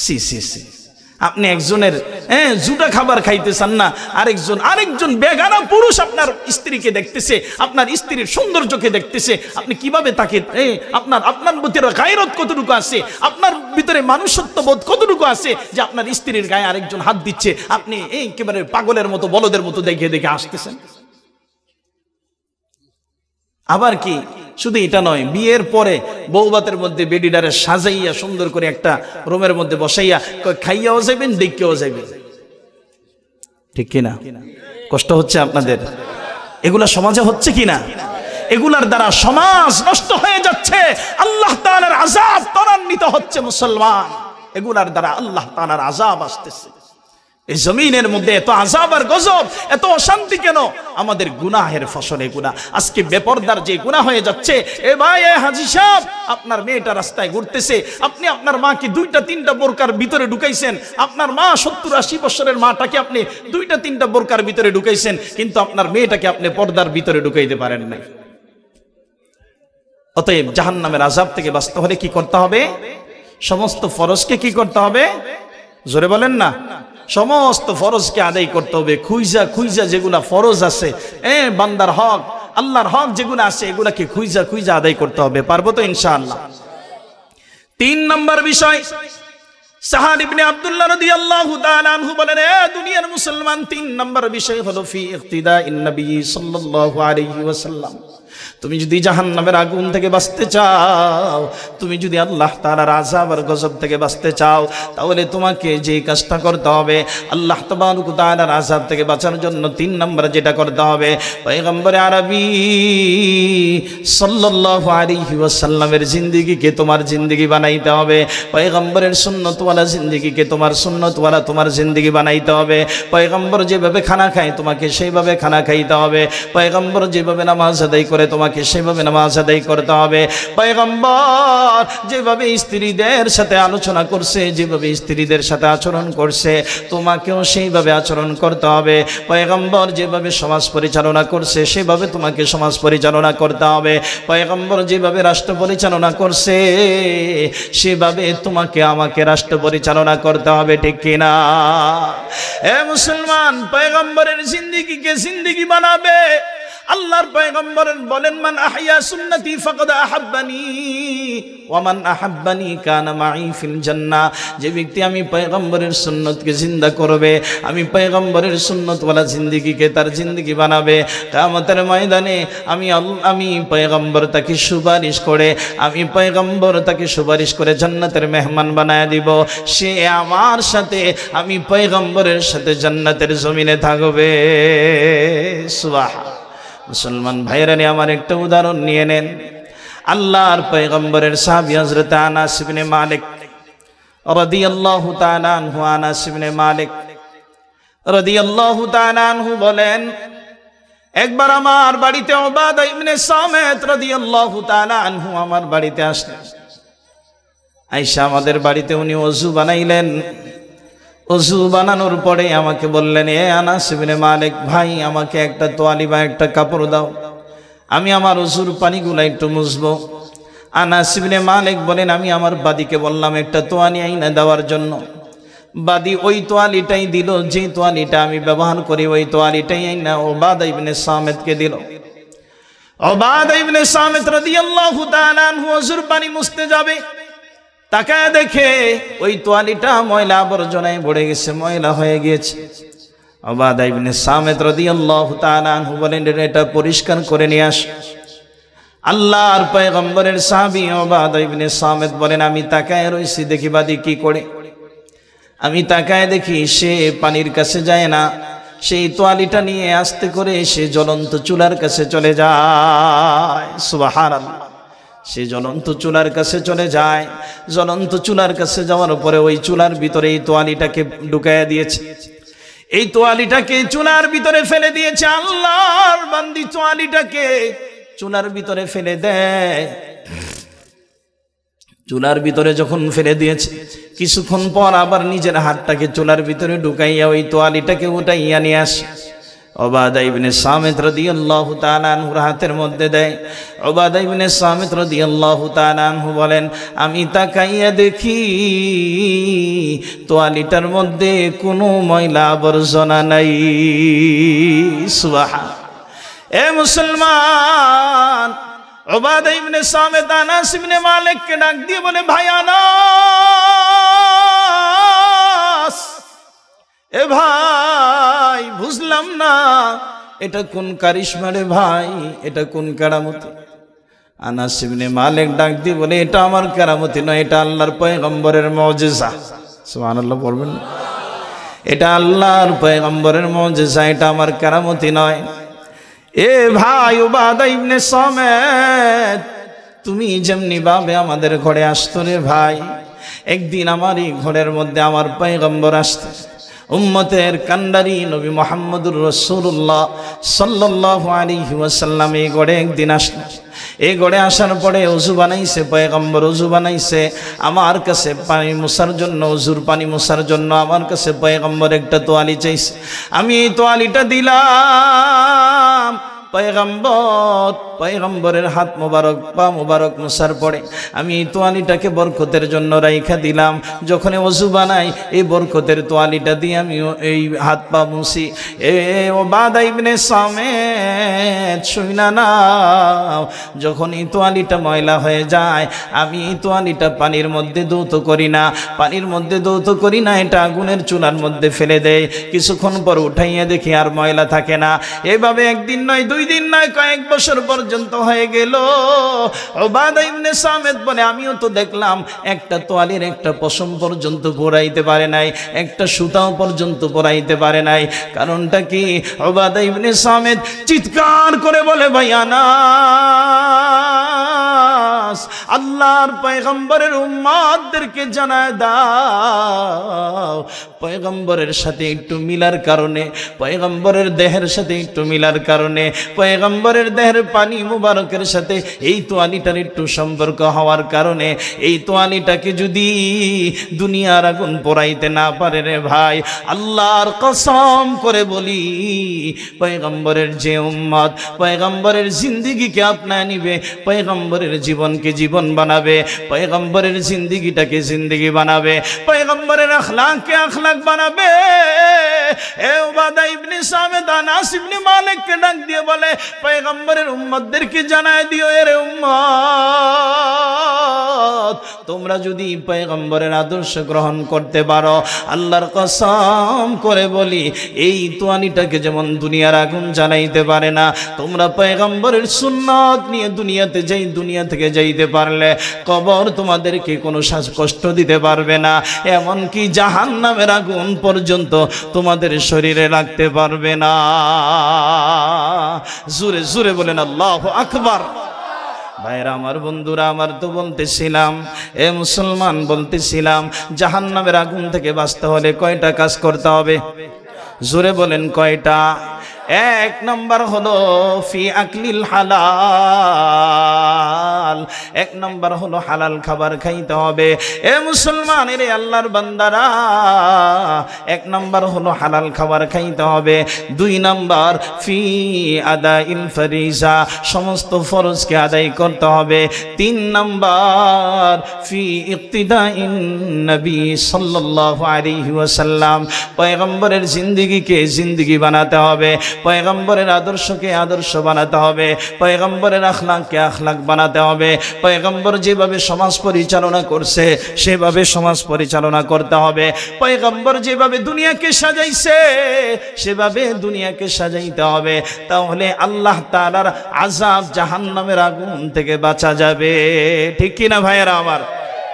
সি সি সি। আপনি একজনের জুটা খাবার খাইতে চান না, আরেকজন বেগানা পুরুষ আপনার স্ত্রীকে দেখতেছে, আপনার স্ত্রীর সৌন্দর্যকে দেখতেছে, আপনি কিভাবে তাকে আপনার ভিতরে গায়রত কতটুকু আছে, আপনার ভিতরে মানুষত্ব বোধ কতটুকু আছে যে আপনার স্ত্রীর গায়ে আরেকজন হাত দিচ্ছে, আপনি একেবারে পাগলের মতো বলদের মতো দেখে দেখে আসতেছেন। আবার কি শুধু এটা নয়, বিয়ের পরে বউবাতের মধ্যে বেডিডারে সাজাইয়া সুন্দর করে একটা রুমের মধ্যে বসাইয়া খাইয়াও যাবেন, দেখেও যাবেন, ঠিক কিনা? কষ্ট হচ্ছে আপনাদের? এগুলা সমাজে হচ্ছে কিনা? এগুলার দ্বারা সমাজ নষ্ট হয়ে যাচ্ছে, আল্লাহ তাআলার আযাব ত্বরান্বিত হচ্ছে মুসলমান। এগুলার দ্বারা আল্লাহ তাআলার আযাব আসতেছে। এই জমিনের মধ্যে এত আযাব আর গজব, এত অশান্তি কেন? আমাদের গুনাহের ফসল এগুলা। আজকে বেপরদার যে গুনাহ হয়ে যাচ্ছে। এ ভাই, এ হাজী সাহেব, আপনার মেয়েটা রাস্তায় ঘুরতেছে, আপনি আপনার মাকে 2টা-3টা বোরকার ভিতরে ঢুকাইছেন। আপনার মা 70-80 বছরের মাটাকে আপনি 2টা-3টা বোরকার ভিতরে ঢুকাইছেন, কিন্তু আপনার মেয়েটাকে আপনি পর্দার ভিতরে ঢুকাইতে পারেন নাই। অতএব জাহান্নামের আযাব থেকে বাঁচতে হলে কি করতে হবে? সমস্ত ফরজকে কি করতে হবে? জোরে বলেন না। সমস্ত ফরজকে আদায় করতে হবে। খুঁজা খুঁজা যেগুলা ফরজ আছে, বান্দার হক, আল্লাহর হক যেগুলো আছে, এগুলাকে খুঁজা খুঁজা আদায় করতে হবে। পারবো তো ইনশাআল্লাহ? 3 নম্বর বিষয়, সাহাদ ইবনে আব্দুল্লাহ রাদিয়াল্লাহু তাআলা আনহু বলেন, দুনিয়ার মুসলমান 3 নম্বর বিষয় হলো ফি ইক্তিদাইন নবী সাল্লাল্লাহু আলাইহি ওয়াসাল্লাম। তুমি যদি জাহান্নামের আগুন থেকে বাঁচতে চাও, তুমি যদি আল্লাহ তাআলার আযাব আর গজব থেকে বাঁচতে চাও, তাহলে তোমাকে যে কাজটা করতে হবে, আল্লাহ তাবারক ওয়া তাআলার আযাব থেকে বাঁচার জন্য 3 নম্বর যেটা করতে হবে, পয়গম্বর আরবি সাল্লাল্লাহু আলাইহি ওয়াসাল্লামের জিন্দেগিকে তোমার জিন্দেগি বানাইতে হবে। পয়গম্বরের সুন্নতওয়ালা জিন্দেগিকে তোমার সুন্নতওয়ালা তোমার জিন্দেগি বানাইতে হবে। পয়গম্বর যেভাবে খানা খায় তোমাকে সেইভাবে খানা খাইতে হবে। পয়গম্বর যেভাবে নামাজ আদায় করে তোমাকে সেভাবে নামাজ আদায় করতে হবে। পয়গম্বর যেভাবে স্ত্রীদের সাথে আলোচনা করছে, যেভাবে স্ত্রীদের সাথে আচরণ করছে, তোমাকেও সেইভাবে আচরণ করতে হবে। পয়গম্বর যেভাবে সমাজ পরিচালনা করছে, সেভাবে তোমাকে সমাজ পরিচালনা করতে হবে। পয়গম্বর যেভাবে রাষ্ট্র পরিচালনা করছে, সেভাবে তোমাকে আমাকে রাষ্ট্র পরিচালনা করতে হবে, ঠিক কিনা? এ মুসলমান, পয়গম্বরের জিন্দেগিকে জিন্দেগি বানাবে। আল্লাহর পয়গম্বর বলেন, মান আহইয়া সুন্নতি ফাকাদ আহাব্বানি ওয়া মান আহাব্বানি কানা মাই ফিল জান্নাহ। যে ব্যক্তি আমি পয়গম্বরের সুন্নতকে জিন্দা করবে, আমি পয়গম্বরের সুন্নতওয়ালা জিন্দেগিকে তার জিন্দেগি বানাবে, কিয়ামতের ময়দানে আমি পয়গম্বর তাকে সুপারিশ করে, আমি পয়গম্বর তাকে সুপারিশ করে জান্নাতের মেহমান বানায় দিব। সে আমার সাথে, আমি পয়গম্বরের সাথে জান্নাতের জমিনে থাকবে। সুবহানাল্লাহ। মুসলমান ভাইরা, আমার একটা উদাহরণ নিয়ে নেন। আল্লাহর পয়গম্বরের সাহাবী হযরত আনাস ইবনে মালিক রাদিয়াল্লাহু তাআলা আনহু, আনাস ইবনে মালিক রাদিয়াল্লাহু তাআলা আনহু বলেন, একবার আমার বাড়িতে উবাদা ইবনে সামিত রাদিয়াল্লাহু তাআলা আনহু আমার বাড়িতে আসলেন। আয়েশা আমাদের বাড়িতে উনি ওযু বানাইলেন। ওযু বানানোর পরে আমাকে বললেন, এ আনাস ইবনে মালিক ভাই, আমাকে একটা তোয়ালি বা একটা কাপড় দাও, আমি আমার ওযুর পানিগুলো একটু মুছবো। আনাস ইবনে মালিক বলেন, আমি আমার বাদীকে বললাম একটা তোয়ালি আইনা দেওয়ার জন্য। বাদী ওই তোয়ালিটাই দিল, যে তোয়ালিটা আমি ব্যবহার করি ওই তোয়ালিটাই না উবাদা ইবনে সামিতকে দিল। উবাদা ইবনে সামিত রাদিয়াল্লাহু তাআলা আনহু ওযুর পানি মুছতে যাবে, তাকায় দেখে ওই তোয়ালিটা ময়লা আবর্জনায় ভরে গেছে, ময়লা হয়ে গিয়েছে। উবাদা ইবনে সামিত রাদিয়াল্লাহু তাআলা আনহু বলেন, এটা পরিষ্কার করে নিয়ে আস। আল্লাহর পয়গম্বরের সাহাবী উবাদা ইবনে সামিত বলেন, আমি তাকায় রইছি, দেখি বাদী কি করে। আমি তাকায় দেখি সে পানির কাছে যায় না, সেই তোয়ালিটা নিয়ে আস্তে করে সে জ্বলন্ত চুলার কাছে চলে যায়। সুবহানাল্লাহ। সে জ্বলন্ত চুলার কাছে চলে যায়। জ্বলন্ত চুলার কাছে যাওয়ার পরে ওই চুলার ভিতরে এই তোয়ালিটাকে ঢুকাইয়া দিয়েছে, এই তোয়ালিটাকে চুলার ভিতরে ফেলে দিয়েছে। আল্লাহর বান্দি তোয়ালিটাকে চুলার ভিতরে ফেলে দেয়। চুলার ভিতরে যখন ফেলে দিয়েছে, কিছুক্ষণ পর আবার নিজের হাতটাকে চুলার ভিতরে ঢুকাইয়া ওই তোয়ালিটাকে উঠাইয়া নিয়ে আসে। উবাদা ইবনে সামিত রাদিয়াল্লাহু তাআলা আনহুর হাতের মধ্যে দেয়। উবাদা ইবনে সামিত রাদিয়াল্লাহু তাআলা আনহু বলেন, আমি তাকাইয়া দেখি তোয়ালিটার মধ্যে কোনো ময়লা আবর্জনা নাই। সুবহান। এ মুসলমান, উবাদা ইবনে সামিত আনাস ইবনে মালিককে ডাক দিয়ে বলে, ভাই আনাস, এ ভাই বুঝলাম না এটা কোন কারিশমা রে ভাই, এটা কোন কেরামতি? আনাস ইবনে মালিক ডাক দিয়ে বলে, এটা আমার কেরামতি নয়, এটা আল্লাহর পয়গম্বরের মুজিজা। সুবহানাল্লাহ বলবেন। এটা আল্লাহর পয়গম্বরের মুজিজা, এটা আমার কেরামতি নয়। এ ভাই উবাদা ইবনে সামিত, তুমি যেমনি ভাবে আমাদের ঘরে আসতো রে ভাই, একদিন আমারই ঘরের মধ্যে আমার পয়গম্বর আসতো, উম্মতের কান্ডারি নবী মুহাম্মদুর রাসূলুল্লাহ সাল্লাল্লাহু আলাইহি ওয়াসাল্লাম এই ঘরে একদিন আসলো। এই ঘরে আসার পরে ওযু বানাইছে, পয়গম্বর ওযু বানাইছে, আমার কাছে পানি মোছার জন্য, ওযুর পানি মোছার জন্য আমার কাছে পয়গম্বর একটা তোয়ালি চাইছে। আমি এই তোয়ালিটা দিলাম। পয়গম্বরের হাত মোবারক, পা মোবারক মোছার পরে আমি এই তোয়ালিটাকে বরকতের জন্য রাইখা দিলাম। যখন ওযু বানাই এই বরকতের তোয়ালিটা দিয়ে আমি এই হাত পা মুছি। এ উবাদা ইবনে সামিত, শুইনা নাও, যখন এই তোয়ালিটা ময়লা হয়ে যায় আমি এই তোয়ালিটা পানির মধ্যে ধৌত করি না, পানির মধ্যে ধৌত করি না, এটা আগুনের চুলার মধ্যে ফেলে দেয়। কিছুক্ষণ পর উঠাইয়া দেখি আর ময়লা থাকে না। এভাবে একদিন নয়, 2 দিন নয়, কয়েক বছর পর্যন্ত হয়ে গেল। উবাদা ইবনে সামিত বলে, আমিও তো দেখলাম একটা তোয়ালির একটা পশম পর্যন্ত পরাইতে পারে নাই, একটা সুতাও পর্যন্ত পরাইতে পারে নাই। কারণটা কি? উবাদা ইবনে সামিত চিৎকার করে বলে, ভাই আনাস, আল্লাহর পয়গম্বরের উম্মতদেরকে জানায় দাও, পয়গম্বরের সাথে একটু মিলার কারণে, পয়গম্বরের দেহের সাথে একটু মিলার কারণে, পয়গম্বরের দেহের পানি মুবারকের সাথে এই তোয়ালিটার একটু সম্পর্ক হওয়ার কারণে এই তোয়ালিটাকে যদি দুনিয়ার আগুন পোড়াইতে না পারে রে ভাই, আল্লাহর কসম করে বলি, পয়গম্বরের যে উম্মত পয়গম্বরের জিন্দেগিকে আপনায় নিবে, পয়গম্বরের জীবনকে জীবন বানাবে, পয়গম্বরের জিন্দেগিটাকে জিন্দেগি বানাবে, পয়গম্বরের আখলাককে আখলাক বানাবে। এ উবাদা ইবনে সামিত আনাস ইবনে মালিককে ডাক দিয়ে বলে, পয়গম্বরের উম্মতদেরকে জানায় দিও, এর উম্মত, তোমরা যদি পয়গম্বরের আদর্শ গ্রহণ করতে পারো, আল্লাহর কসম করে বলি, এই তোয়ালিটাকে যেমন দুনিয়ার আগুন জ্বালাইতে পারে না, তোমরা পয়গম্বরের সুন্নাত নিয়ে দুনিয়া থেকে যাইতে পারলে কবর তোমাদেরকে কোনো কষ্ট দিতে পারবে না, এমনকি জাহান্নামের আগুন পর্যন্ত তোমাদের শরীরে লাগতে পারবে না। জোরে জোরে বলেন আল্লাহু আকবার। ভাইরা আমার, বন্ধুরা আমার, তো বলতেছিলাম, এ মুসলমান, বলতেছিলাম জাহান্নামের আগুন থেকে বাঁচতে হলে কয়টা কাজ করতে হবে? জোরে বলেন কয়টা? 1 নম্বর হলো ফি আকলিল হালাল, এক নাম্বার হলো হালাল খাবার খাইতে হবে। এ মুসলমান, এর আল্লাহর বান্দারা, এক নাম্বার হলো হালাল খাবার খাইতে হবে। দুই নাম্বার ফি আদাইল ফরিজা, সমস্ত ফরজকে আদায় করতে হবে। তিন নাম্বার ফি ইক্তিদাইন নবী সাল্লাল্লাহু আলাইহি ওয়াসাল্লাম, পয়গম্বরের জিন্দেগিকে জিন্দেগি বানাতে হবে, পয়গম্বরের আদর্শকে আদর্শ বানাতে হবে, পয়গম্বরের আখলাককে আখলাক বানাতে হবে। পয়গম্বর যেভাবে সমাজ পরিচালনা করছে সেভাবে সমাজ পরিচালনা করতে হবে। পয়গম্বর যেভাবে দুনিয়াকে সাজাইছে সেভাবে দুনিয়াকে সাজাইতে হবে। তাহলে আল্লাহ তাআলার আযাব, জাহান্নামের আগুন থেকে বাঁচা যাবে। ঠিক কিনা ভাইয়েরা আমার?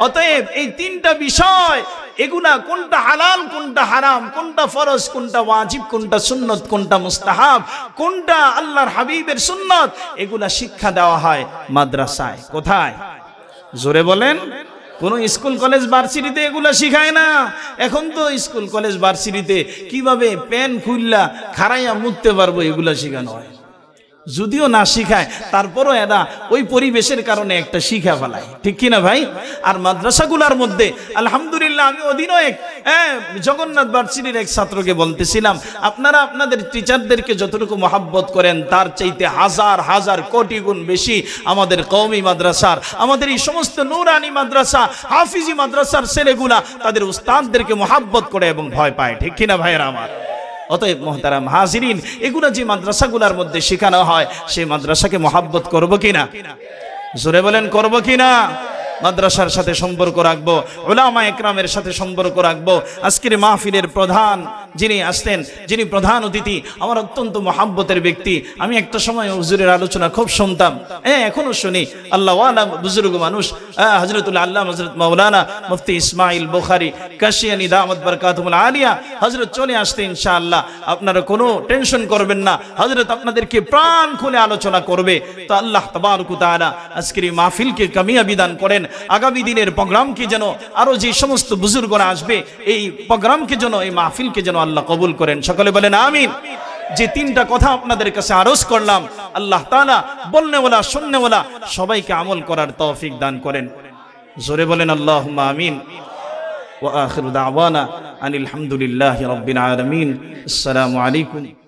অতএব এই তিনটা বিষয়, এগুলা কোনটা হালাল, কোনটা হারাম, কোনটা ফরজ, কোনটা ওয়াজিব, কোনটা সুন্নত, কোনটা মুস্তাহাব, কোনটা আল্লাহর হাবিবের সুন্নত, এগুলা শিক্ষা দেওয়া হয় মাদ্রাসায়। কোথায়? জোরে বলেন। কোন স্কুল কলেজ ভার্সিটিতে এগুলা শিখায় না। এখন তো স্কুল কলেজ ভার্সিটিতে কিভাবে পেন খুললা খাড়াইয়া মুততে পারবো এগুলা শিখানো হয়। যদিও না শিখায়, তারপরও এরা ওই পরিবেশের কারণে একটা শিখা ফেলায়। ঠিক কিনা ভাই? আর মাদ্রাসাগুলোর মধ্যে আলহামদুলিল্লাহ, আমি অধীনও এক জগন্নাথ ভার্সিটির এক ছাত্রকে বলতেছিলাম, আপনারা আপনাদের টিচারদেরকে যতটুকু মহাব্বত করেন তার চাইতে হাজার হাজার কোটি গুণ বেশি আমাদের কওমি মাদ্রাসার, আমাদের এই সমস্ত নূরানি মাদ্রাসা, হাফিজি মাদ্রাসার ছেলেগুলা তাদের উস্তাদদেরকে মহাব্বত করে এবং ভয় পায়। ঠিক কিনা ভাইয়েরা আমার? অতএব মুহতারাম হাজিরিন, এগুলা যে মাদ্রাসাগুলোর মধ্যে শেখানো হয় সেই মাদ্রাসাকে মহাব্বত করব কিনা? জোরে বলেন, করব কিনা? মাদ্রাসার সাথে সম্পর্ক রাখবো, উলামা একরামের সাথে সম্পর্ক রাখবো। আজকের মাহফিলের প্রধান যিনি আসতেন, যিনি প্রধান অতিথি, আমার অত্যন্ত মহাব্বতের ব্যক্তি। আমি একটা সময় হুজুরের আলোচনা খুব শুনতাম, এখনো শুনি। আল্লাহওয়ালা বুজুর্গ মানুষ, হযরতুল আল্লামা হযরত মাওলানা মুফতি ইসমাইল বুখারী কাশিয়ানী দামাত বারাকাতুহুল আলিয়া হযরত চলে আসতে ইনশাআল্লাহ। আপনারা কোনো টেনশন করবেন না, হযরত আপনাদেরকে প্রাণ খুলে আলোচনা করবে। তো আল্লাহ তাবারক ওয়া তাআলা আজকের এই মাহফিলকে কামিয়াবি দান করেন। আগামী দিনের প্রোগ্রামকে যেন আরো যে সমস্ত বুজুর্গরা আসবে, এই প্রোগ্রামকে যেন, এই মাহফিলকে যেন আল্লাহ কবুল করেন। সকলে বলেন আমিন। যে তিনটা কথা আপনাদের কাছে আরজ করলাম, আল্লাহ তাআলা বলনেওয়ালা শুননেওয়ালা সবাইকে আমল করার তৌফিক দান করেন। জোরে বলেন আল্লাহুম্মা আমিন। ওয়া আখিরু দাওয়ানা আনিল হামদুলিল্লাহি রাব্বিল আলামিন। আসসালামু আলাইকুম।